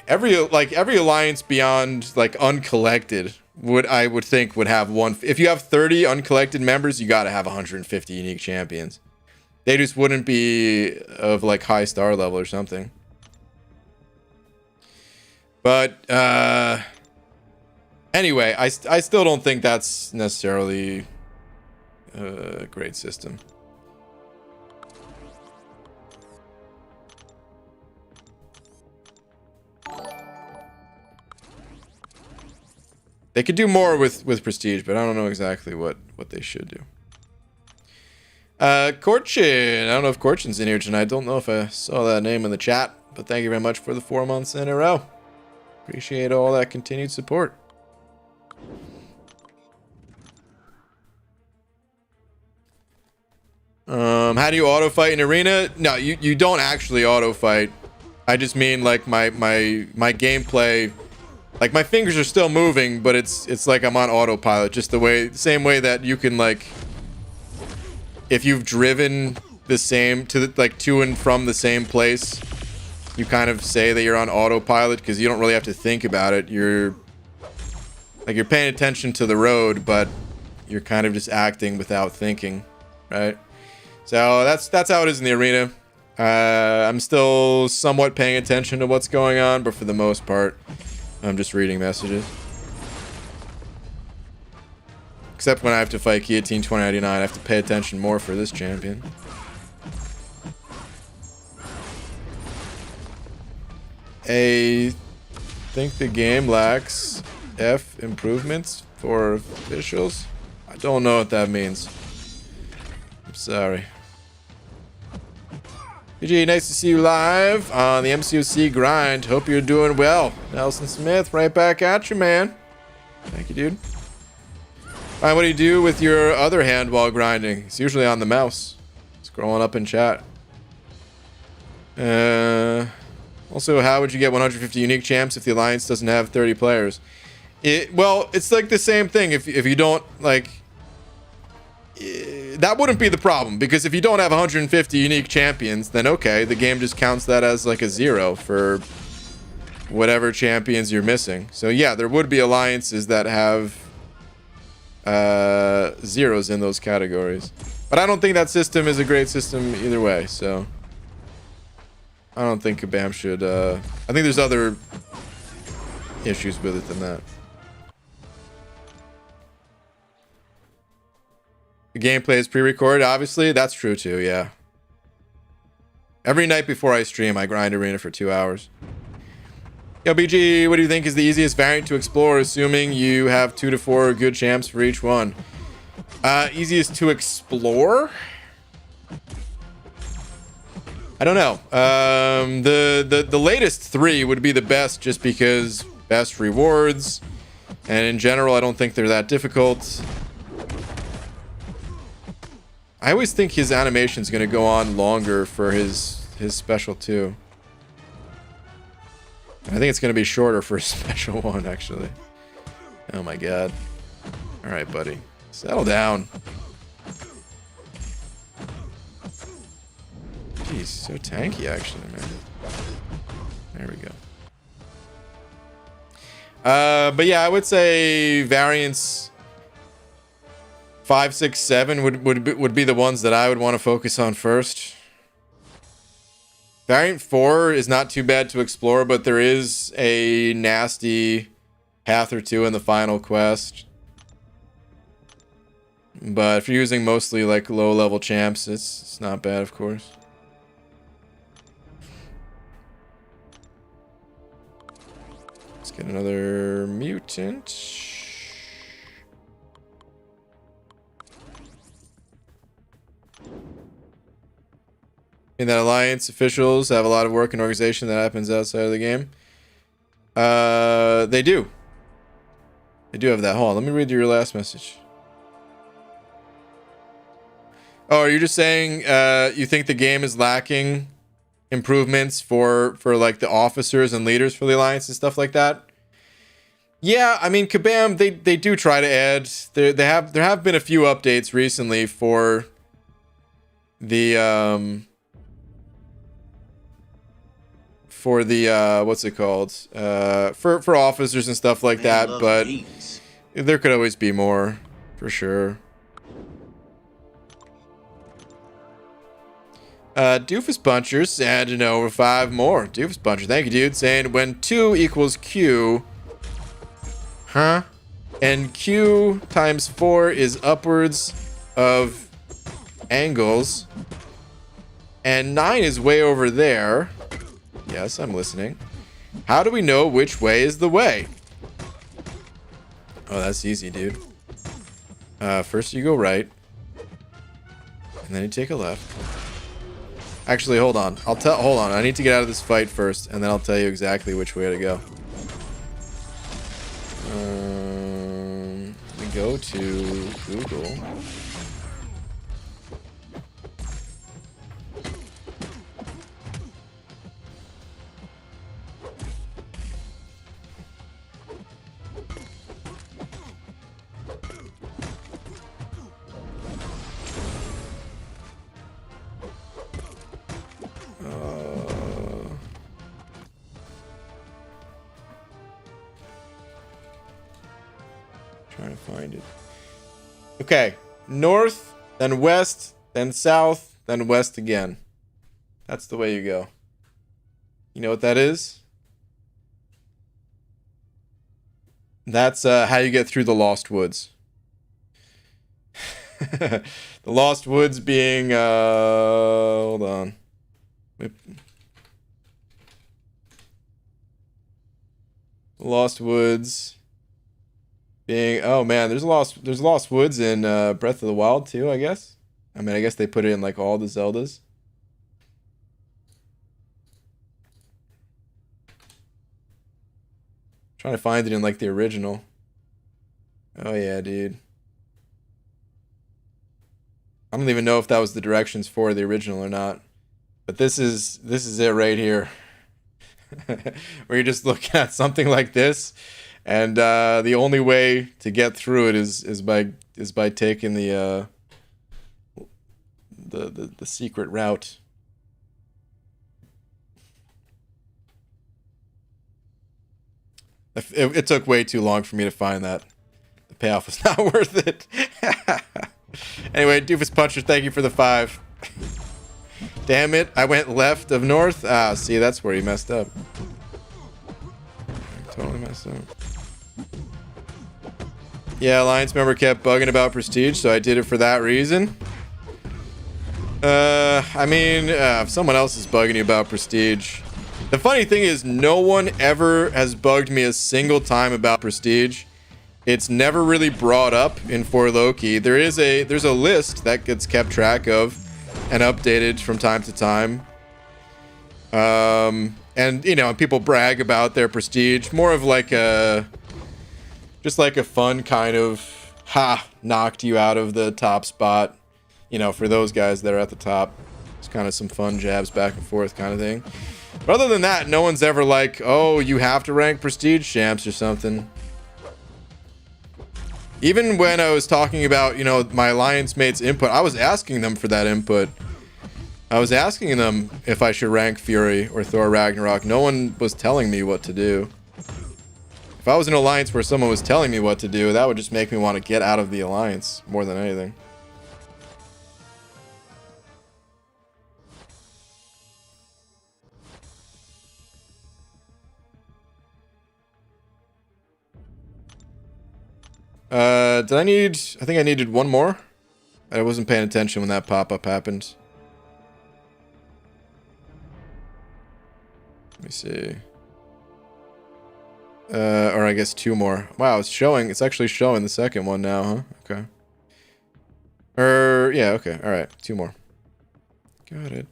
every alliance beyond like uncollected I would think would have one. If you have 30 uncollected members, you got to have 150 unique champions. They just wouldn't be of like high star level or something. But anyway, I still don't think that's necessarily a great system. They could do more with prestige, but I don't know exactly what they should do. Corchin. I don't know if Corchin's in here tonight. Don't know if I saw that name in the chat, but thank you very much for the 4 months in a row. Appreciate all that continued support. How do you auto fight in arena? No, you don't actually auto fight. I just mean like my gameplay, like my fingers are still moving, but it's like I'm on autopilot, just the same way that you can, like, if you've driven the same to and from the same place, you kind of say that you're on autopilot because you don't really have to think about it. You're paying attention to the road, but you're kind of just acting without thinking, right? So that's how it is in the arena. I'm still somewhat paying attention to what's going on, but for the most part, I'm just reading messages. Except when I have to fight Guillotine 2099, I have to pay attention more for this champion. I think the game lacks F improvements for officials. I don't know what that means. I'm sorry. PG, nice to see you live on the MCOC grind. Hope you're doing well. Nelson Smith, right back at you, man. Thank you, dude. Alright, what do you do with your other hand while grinding? It's usually on the mouse. Scrolling up in chat. Also, how would you get 150 unique champs if the alliance doesn't have 30 players? Well, it's like the same thing. If you don't, like, that wouldn't be the problem, because if you don't have 150 unique champions, then okay, the game just counts that as like a 0 for whatever champions you're missing. So yeah, there would be alliances that have zeros in those categories, but I don't think that system is a great system either way. So I don't think Kabam should. I think there's other issues with it than that. The gameplay is pre-recorded, obviously. That's true too, yeah. Every night before I stream, I grind arena for 2 hours. Yo, BG, what do you think is the easiest variant to explore, assuming you have 2 to 4 good champs for each one? Easiest to explore? I don't know. The latest 3 would be the best, just because best rewards, and in general, I don't think they're that difficult. I always think his animation's gonna go on longer for his special too. I think it's gonna be shorter for his special one, actually. Oh my god. Alright, buddy. Settle down. Jeez, so tanky actually, man. There we go. But yeah, I would say variants 5, 6, 7 would be the ones that I would want to focus on first. Variant 4 is not too bad to explore, but there is a nasty path or two in the final quest. But if you're using mostly like low level champs, it's not bad, of course. Let's get another mutant. In that alliance, officials have a lot of work and organization that happens outside of the game. They do. They do have that. Hold on, let me read your last message. Oh, are you just saying you think the game is lacking improvements for like the officers and leaders for the alliance and stuff like that? Yeah, I mean, Kabam, they do try to add. There have been a few updates recently for the what's it called, for officers and stuff like that, but there could always be more, for sure. Doofus Puncher said to know over 5 more. Doofus Puncher, thank you, dude. Saying when 2 equals Q. Huh? And Q times 4 is upwards of angles. And 9 is way over there. Yes, I'm listening. How do we know which way is the way? Oh, that's easy, dude. First you go right. And then you take a left. Actually, hold on. Hold on. I need to get out of this fight first, and then I'll tell you exactly which way to go. We go to Google. Trying to find it. Okay, north, then west, then south, then west again. That's the way you go. You know what that is? That's how you get through the Lost Woods. The Lost Woods being, hold on. The Lost Woods being, oh man, there's Lost Woods in Breath of the Wild too, I guess. I mean, I guess they put it in like all the Zeldas. Trying to find it in like the original. Oh yeah, dude. I don't even know if that was the directions for the original or not. But this is it right here. Where you just look at something like this, and the only way to get through it is by taking the secret route. It took way too long for me to find that. The payoff was not worth it. Anyway, Doofus Puncher, thank you for the 5. Damn it, I went left of north. Ah, see, that's where he messed up. Totally messed up. Yeah, Alliance member kept bugging about Prestige, so I did it for that reason. I mean, if someone else is bugging you about Prestige. The funny thing is, no one ever has bugged me a single time about Prestige. It's never really brought up in For Loki. There's a list that gets kept track of and updated from time to time. And you know, people brag about their Prestige, more of like just like a fun kind of, knocked you out of the top spot, you know, for those guys that are at the top. It's kind of some fun jabs back and forth kind of thing. But other than that, no one's ever like, oh, you have to rank Prestige champs or something. Even when I was talking about, you know, my alliance mates' input, I was asking them for that input. I was asking them if I should rank Fury or Thor Ragnarok. No one was telling me what to do. If I was in an alliance where someone was telling me what to do, that would just make me want to get out of the alliance more than anything. I think I needed one more. I wasn't paying attention when that pop-up happened. Let me see. Or I guess 2 more. Wow, it's actually showing the second one now, huh? Okay. Yeah, okay, alright. 2 more. Got it.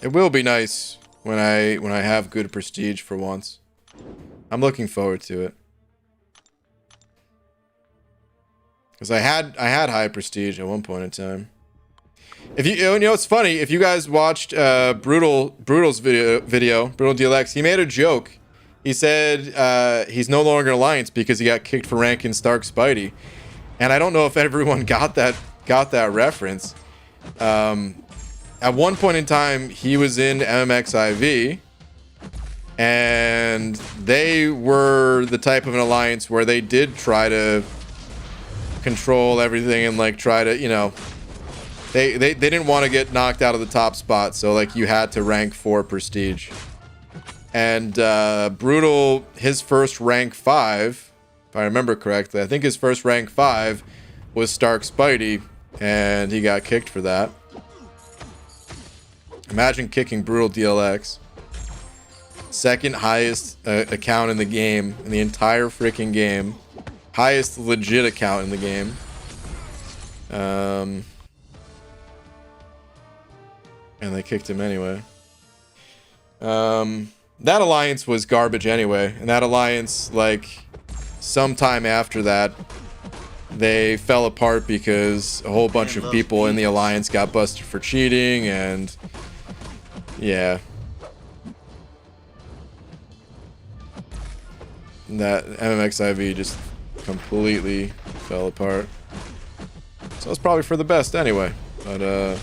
It will be nice when I have good Prestige for once. I'm looking forward to it. Because I had high Prestige at one point in time. If you know, it's funny, if you guys watched Brutal's video, Brutal DLX, he made a joke. He said he's no longer in Alliance because he got kicked for ranking Stark Spidey. And I don't know if everyone got that reference. At one point in time, he was in MMXIV, And they were the type of an alliance where they did try to control everything and like try to, you know, they didn't want to get knocked out of the top spot, so like you had to rank 4 prestige. And Brutal, his first rank 5, if I remember correctly, I think his first rank 5 was Stark Spidey, and he got kicked for that. Imagine kicking Brutal DLX. Second highest account in the game, in the entire freaking game. Highest legit account in the game. And they kicked him anyway. That alliance was garbage anyway. And that alliance, like, sometime after that, they fell apart because a whole bunch of people in the alliance got busted for cheating, and yeah. That MMXIV just completely fell apart. So it's probably for the best anyway. But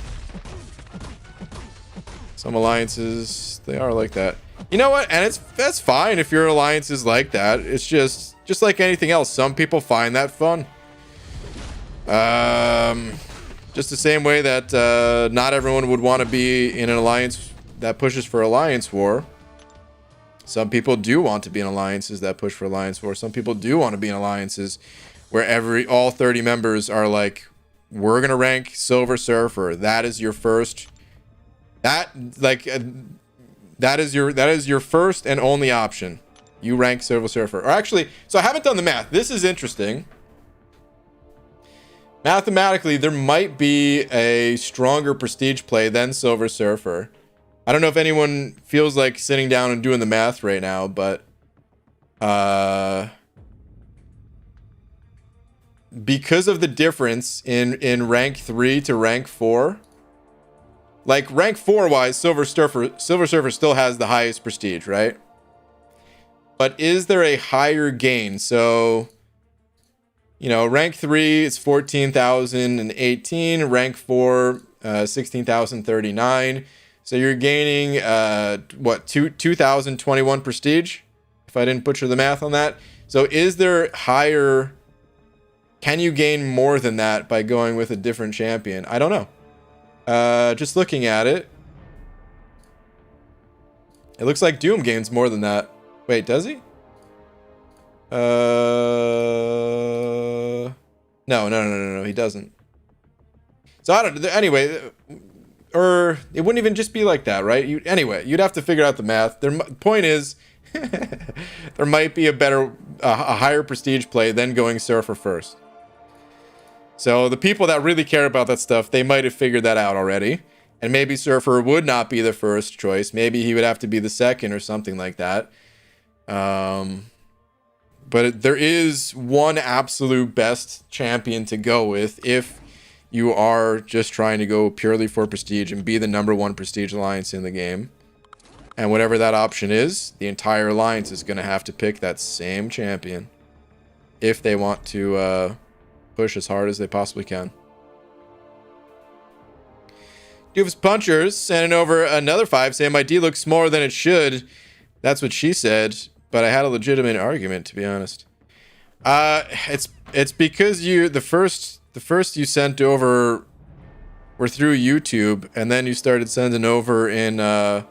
some alliances, they are like that. You know what? And that's fine if your alliance is like that. It's just like anything else. Some people find that fun. Just the same way that not everyone would want to be in an alliance that pushes for alliance war. Some people do want to be in alliances that push for alliance war. Some people do want to be in alliances where all 30 members are like, we're gonna rank Silver Surfer. That is your first. That is your first and only option. You rank Silver Surfer. Or actually, so I haven't done the math. This is interesting. Mathematically, there might be a stronger prestige play than Silver Surfer. I don't know if anyone feels like sitting down and doing the math right now, but because of the difference in rank 3 to rank 4, like rank 4 wise, Silver Surfer still has the highest prestige, right? But is there a higher gain? So, you know, rank 3 is 14,018, rank 4 16,039. So you're gaining, what, 2,021 prestige? If I didn't butcher the math on that. So is there higher... Can you gain more than that by going with a different champion? I don't know. Just looking at it. It looks like Doom gains more than that. Wait, does he? No, he doesn't. So I don't... Anyway... Or it wouldn't even just be like that, right? Anyway, you'd have to figure out the math. The point is, there might be a higher prestige play than going Surfer first. So the people that really care about that stuff, they might have figured that out already. And maybe Surfer would not be the first choice. Maybe he would have to be the second or something like that. But there is one absolute best champion to go with if you are just trying to go purely for prestige and be the #1 prestige alliance in the game. And whatever that option is, the entire alliance is going to have to pick that same champion if they want to push as hard as they possibly can. Doofus Punchers sending over another 5 saying my D looks smaller than it should. That's what she said, but I had a legitimate argument, to be honest. It's because the first you sent over were through YouTube, and then you started sending over in the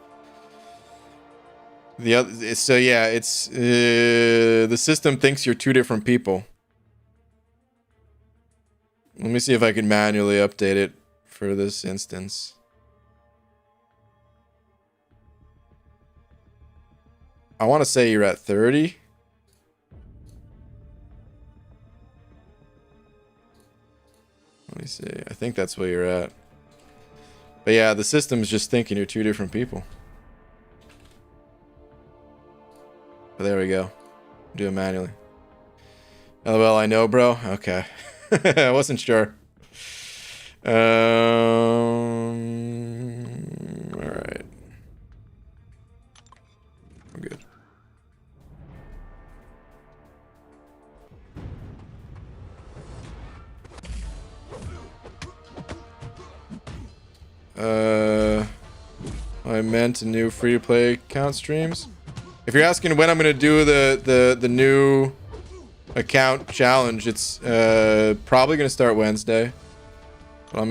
other. So yeah, it's the system thinks you're 2 different people. Let me see if I can manually update it for this instance. I want to say you're at 30. Let me see. I think that's where you're at. But yeah, the system is just thinking you're 2 different people. But there we go. Do it manually. LOL, I know, bro. Okay. I wasn't sure. All right. I'm good. I meant new free-to-play count streams. If you're asking when I'm gonna do the new account challenge, it's probably gonna start Wednesday. But I'm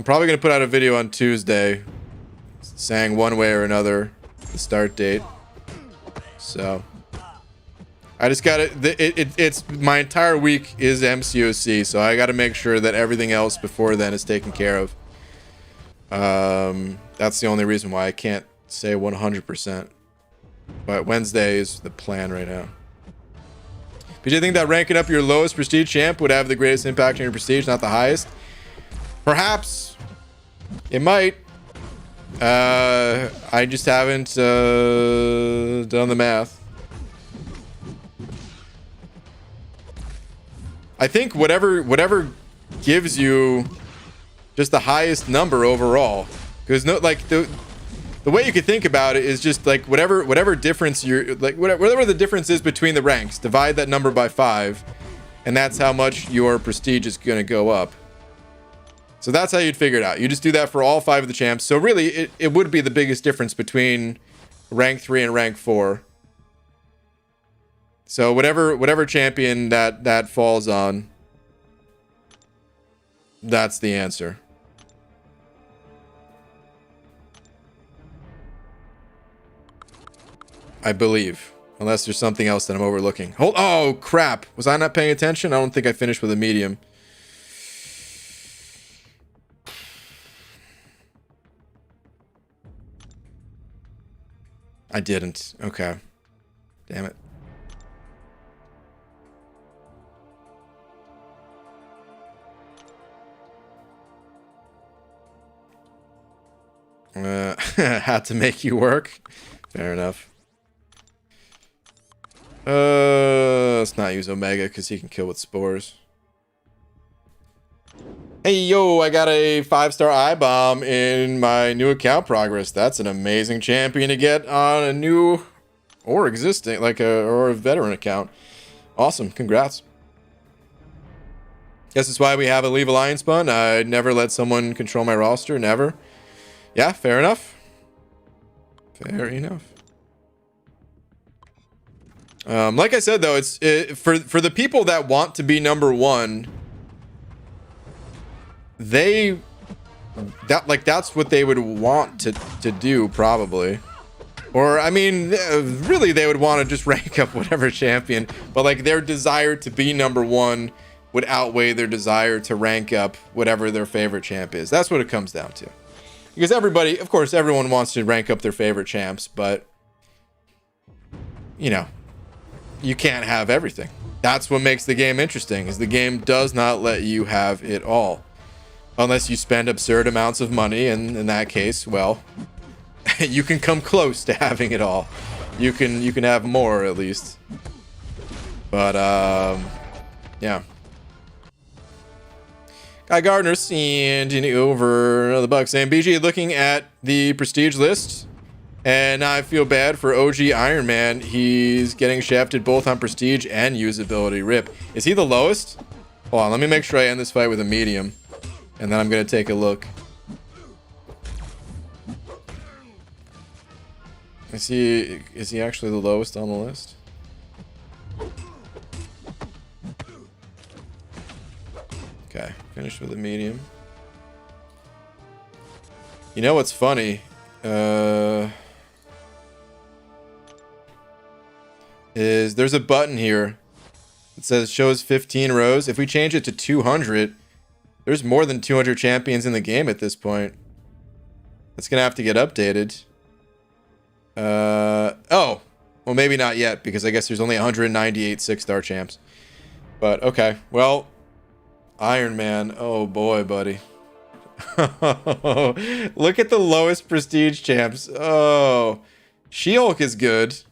probably gonna put out a video on Tuesday saying one way or another the start date. So I just gotta it's my entire week is MCOC, so I gotta make sure that everything else before then is taken care of. That's the only reason why I can't say 100%. But Wednesday is the plan right now. But do you think that ranking up your lowest prestige champ would have the greatest impact on your prestige, not the highest? Perhaps. It might. I just haven't done the math. I think whatever gives you just the highest number overall, because no, like the way you could think about it is just like whatever difference you're like, whatever the difference is between the ranks, divide that number by 5, and that's how much your prestige is going to go up. So that's how you'd figure it out. You just do that for all 5 of the champs. So really, it would be the biggest difference between rank 3 and rank 4. So whatever champion that falls on, that's the answer. I believe. Unless there's something else that I'm overlooking. Oh, crap. Was I not paying attention? I don't think I finished with a medium. I didn't. Okay. Damn it. Had to make you work. Fair enough. Let's not use Omega because he can kill with spores. Hey, yo, I got a 5-star I-bomb in my new account progress. That's an amazing champion to get on a new or existing, or a veteran account. Awesome, congrats. Guess that's why we have a Leave Alliance button. I'd never let someone control my roster, never. Yeah, fair enough. Fair enough. Like I said, though, for the people that want to be number 1, that's what they would want to do, probably. Or, I mean, really, they would want to just rank up whatever champion. But, like, their desire to be number 1 would outweigh their desire to rank up whatever their favorite champ is. That's what it comes down to. Because everybody, of course, everyone wants to rank up their favorite champs, but, you know, you can't have everything. That's what makes the game interesting, is the game does not let you have it all. Unless you spend absurd amounts of money, and in that case, well, you can come close to having it all. You can have more, at least. But, yeah. Guy Gardner sending over another buck saying, BG, looking at the prestige list, and I feel bad for OG Iron Man. He's getting shafted both on prestige and usability. Rip. Is he the lowest? Hold on, let me make sure I end this fight with a medium, and then I'm going to take a look. Is he actually the lowest on the list? Okay, finished with a medium. You know what's funny? Is there's a button here that says shows 15 rows. If we change it to 200, there's more than 200 champions in the game at this point. That's gonna have to get updated. Oh, well, maybe not yet, because I guess there's only 198 6-star champs. But okay, well, Iron Man. Oh boy, buddy. Look at the lowest prestige champs. Oh, She-Hulk is good,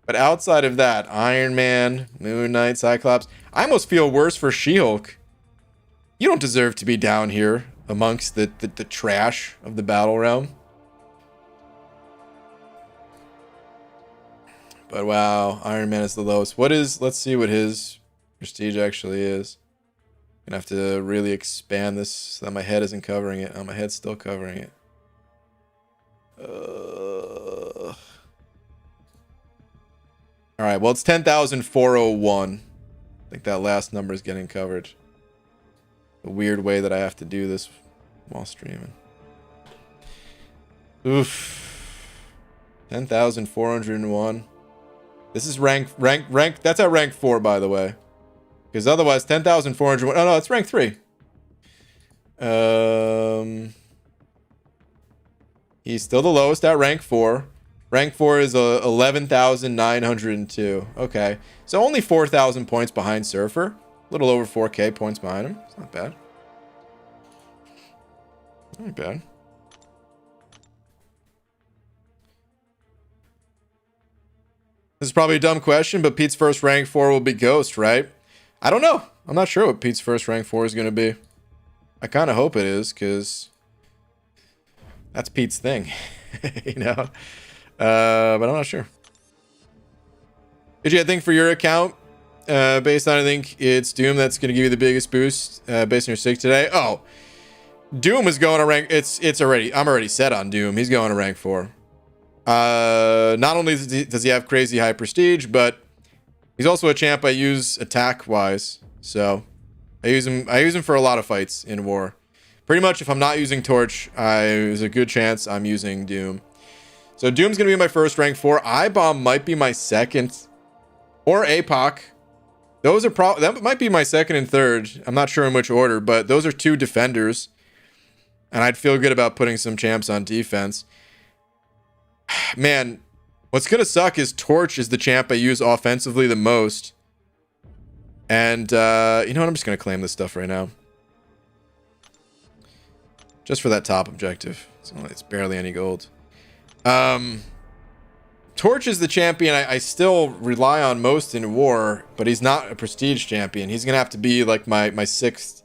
but outside of that, Iron Man, Moon Knight, Cyclops. I almost feel worse for She-Hulk. You don't deserve to be down here amongst the trash of the battle realm. But wow, Iron Man is the lowest. Let's see what his prestige actually is. Gonna have to really expand this so that my head isn't covering it. Oh, my head's still covering it. All right, well, it's 10,401. I think that last number is getting covered. A weird way that I have to do this while streaming. Oof. 10,401. This is rank. That's at rank 4, by the way. Because otherwise, 10,401. Oh, no, it's rank 3. He's still the lowest at rank 4. Rank 4 is 11,902. Okay. So only 4,000 points behind Surfer. A little over 4K points behind him. It's not bad. Not bad. This is probably a dumb question, but Pete's first rank 4 will be Ghost, right? I don't know. I'm not sure what Pete's first rank 4 is going to be. I kind of hope it is, because that's Pete's thing. You know? But I'm not sure. Did you think for your account, based on, I think it's Doom that's going to give you the biggest boost based on your sig today? Oh, Doom is going to rank. I'm already set on Doom. He's going to rank 4. Not only does he have crazy high prestige, but he's also a champ I use attack wise. So I use him for a lot of fights in war. Pretty much if I'm not using Torch, there's a good chance I'm using Doom. So Doom's gonna be my first rank 4. I-Bomb might be my second, or APOC. Those are that might be my second and third. I'm not sure in which order, but those are 2 defenders, and I'd feel good about putting some champs on defense. Man, what's gonna suck is Torch is the champ I use offensively the most. And you know what? I'm just gonna claim this stuff right now, just for that top objective. It's barely any gold. Torch is the champion I still rely on most in war, but he's not a prestige champion. He's gonna have to be like my 6th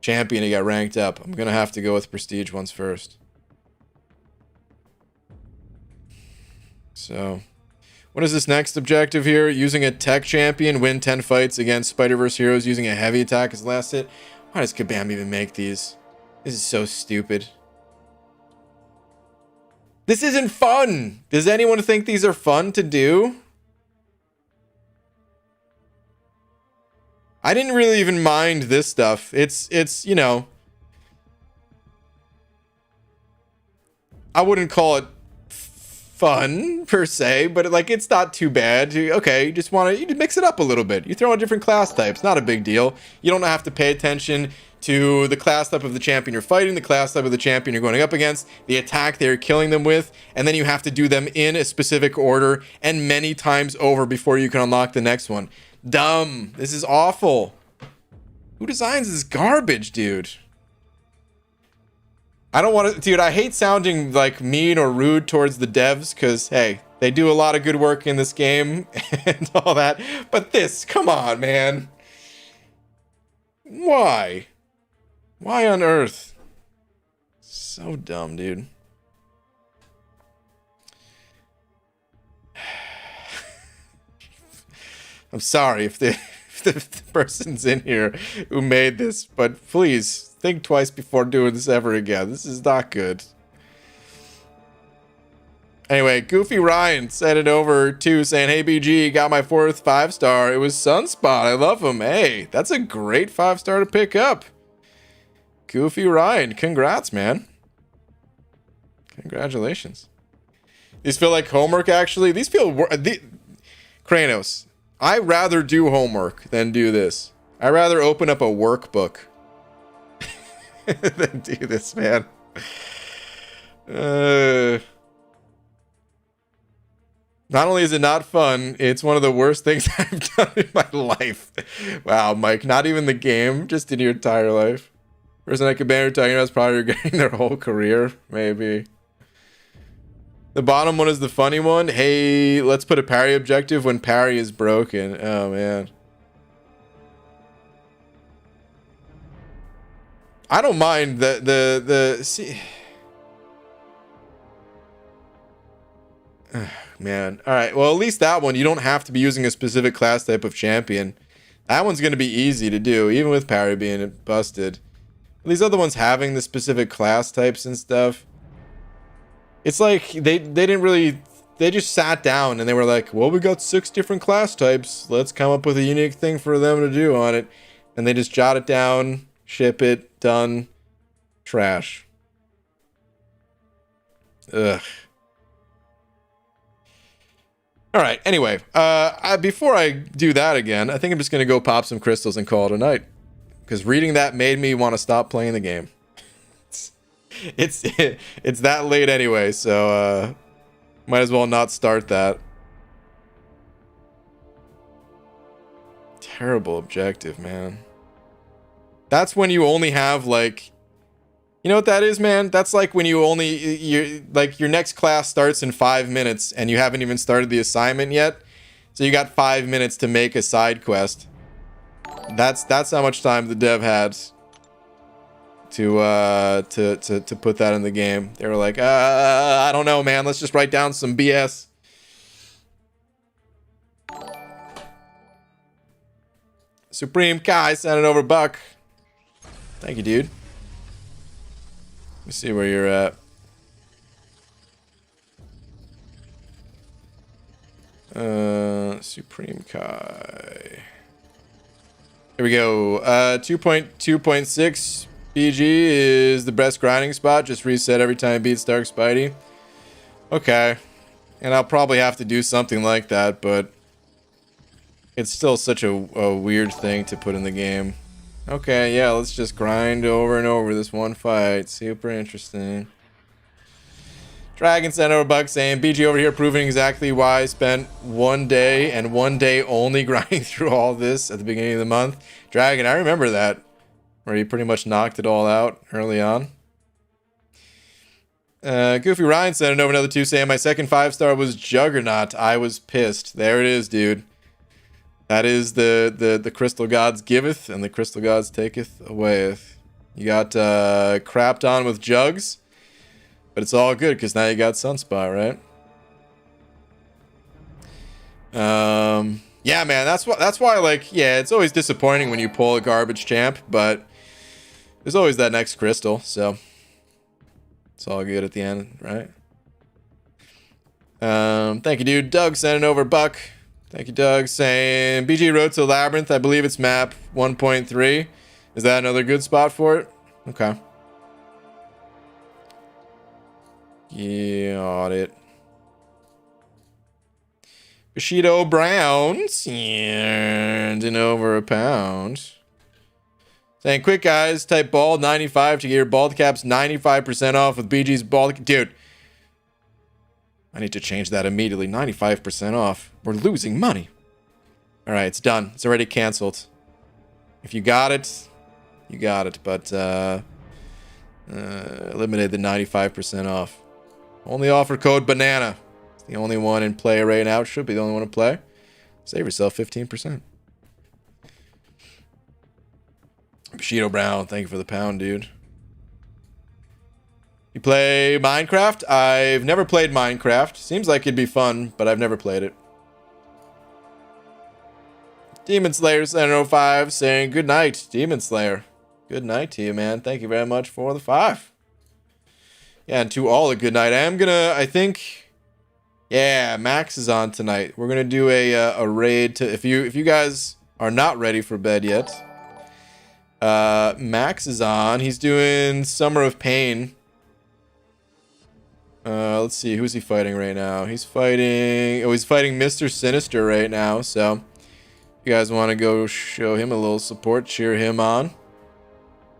champion to get ranked up. I'm gonna have to go with prestige ones first. So, what is this next objective here? Using a tech champion, win 10 fights against Spider-Verse heroes using a heavy attack as last hit. Why does Kabam even make these? This is so stupid. This isn't fun. Does anyone think these are fun to do? I didn't really even mind this stuff. It's, you know, I wouldn't call it fun per se, but like it's not too bad. Okay, you just want to mix it up a little bit. You throw in different class types, not a big deal. You don't have to pay attention to the class type of the champion you're fighting, the class type of the champion you're going up against, the attack they're killing them with, and then you have to do them in a specific order and many times over before you can unlock the next one. Dumb. This is awful. Who designs this garbage, dude? I don't want to, dude, I hate sounding like mean or rude towards the devs because, hey, they do a lot of good work in this game and all that. But this, come on, man. Why? Why on earth? So dumb, dude. I'm sorry if the person's in here who made this, but please think twice before doing this ever again. This is not good. Anyway, Goofy Ryan sent it over too, saying, "Hey BG, got my 4th 5-star. It was Sunspot. I love him." Hey, that's a great 5-star to pick up. Goofy Ryan, congrats, man. Congratulations. These feel like homework, actually. These feel... Kranos, I rather do homework than do this. I rather open up a workbook than do this, man. Not only is it not fun, it's one of the worst things I've done in my life. Wow, Mike, not even the game, just in your entire life. Person I could banter talking about is probably regretting their whole career, maybe. The bottom one is the funny one. Hey, let's put a parry objective when parry is broken. Oh, man. I don't mind see. Man. All right. Well, at least that one, you don't have to be using a specific class type of champion. That one's going to be easy to do, even with parry being busted. These other ones having the specific class types and stuff. It's like they didn't really they just sat down and they were like, well, we got 6 different class types. Let's come up with a unique thing for them to do on it. And they just jot it down, ship it, done, trash. Ugh. All right, anyway, before I do that again, I think I'm just going to go pop some crystals and call it a night. Because reading that made me want to stop playing the game. It's that late anyway, so might as well not start that. Terrible objective, man. That's when you only have, like... You know what that is, man? That's like when you only... your next class starts in 5 minutes, and you haven't even started the assignment yet. So you got 5 minutes to make a side quest. That's how much time the dev had to put that in the game. They were like, I don't know, man. Let's just write down some BS. Supreme Kai sending over Buck. Thank you, dude. Let me see where you're at. Supreme Kai. Here we go. 2.2.6 BG is the best grinding spot. Just reset every time it beats Dark Spidey. Okay. And I'll probably have to do something like that, but it's still such a weird thing to put in the game. Okay, yeah, let's just grind over and over this one fight. Super interesting. Dragon sent over Buck saying, BG over here proving exactly why I spent 1 day and 1 day only grinding through all this at the beginning of the month. Dragon, I remember that. Where you pretty much knocked it all out early on. Goofy Ryan sent over another 2 saying, my second 5-star was Juggernaut. I was pissed. There it is, dude. That is the Crystal Gods giveth, and the Crystal Gods taketh awayeth. You got crapped on with Jugs, but it's all good because now you got Sunspot, right? Yeah, man, that's why, like, yeah, it's always disappointing when you pull a garbage champ, but there's always that next crystal, so it's all good at the end, right? Thank you, dude. Doug sending over Buck. Thank you, Doug, saying BG Road to Labyrinth. I believe it's map 1.3. Is that another good spot for it? Okay. Got it. Bushido Brown sending over £1. Saying, quick guys, type bald 95 to get your bald caps 95% off with BG's bald. Dude. I need to change that immediately. 95% off. We're losing money. Alright, it's done. It's already canceled. If you got it, you got it. But, eliminated the 95% off. Only offer code BANANA. It's the only one in play right now. It should be the only one in play. Save yourself 15%. Bushido Brown, thank you for the pound, dude. You play Minecraft? I've never played Minecraft. Seems like it'd be fun, but I've never played it. Demon Slayer 705 saying, good night, Demon Slayer. Good night to you, man. Thank you very much for the 5. Yeah, and to all a good night. I think, yeah, Max is on tonight. We're gonna do a raid to, if you guys are not ready for bed yet. Max is on. He's doing Summer of Pain. Let's see, who's he fighting right now? He's fighting Mr. Sinister right now, so if you guys want to go show him a little support, cheer him on.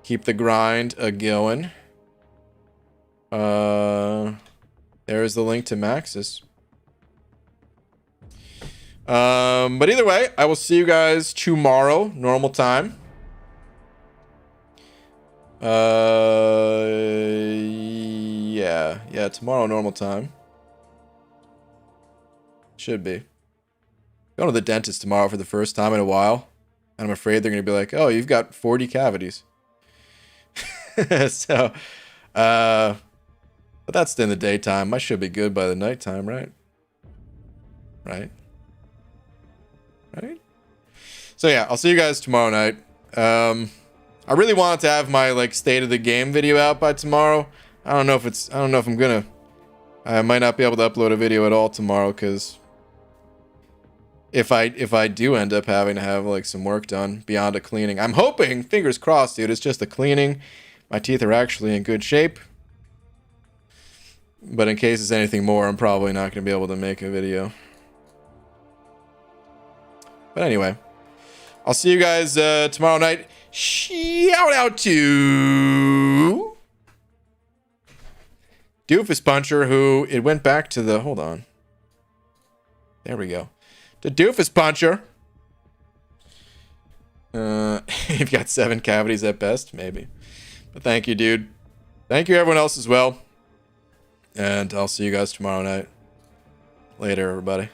Keep the grind going. There's the link to Max's. But either way, I will see you guys tomorrow, normal time. Yeah, tomorrow normal time. Should be. Going to the dentist tomorrow for the first time in a while. And I'm afraid they're going to be like, oh, you've got 40 cavities. So, but that's in the daytime. I should be good by the nighttime, right? Right? So yeah, I'll see you guys tomorrow night. I really wanted to have my, like, state of the game video out by tomorrow. I don't know if I'm gonna I might not be able to upload a video at all tomorrow because if I do end up having to have like some work done beyond a cleaning, I'm hoping, fingers crossed, dude, it's just a cleaning. My teeth are actually in good shape. But in case it's anything more, I'm probably not going to be able to make a video. But anyway, I'll see you guys tomorrow night. Shout out to Doofus Puncher, who it went back to the... Hold on. There we go. To Doofus Puncher. You've got 7 cavities at best, maybe. But thank you, dude. Thank you, everyone else, as well. And I'll see you guys tomorrow night. Later, everybody.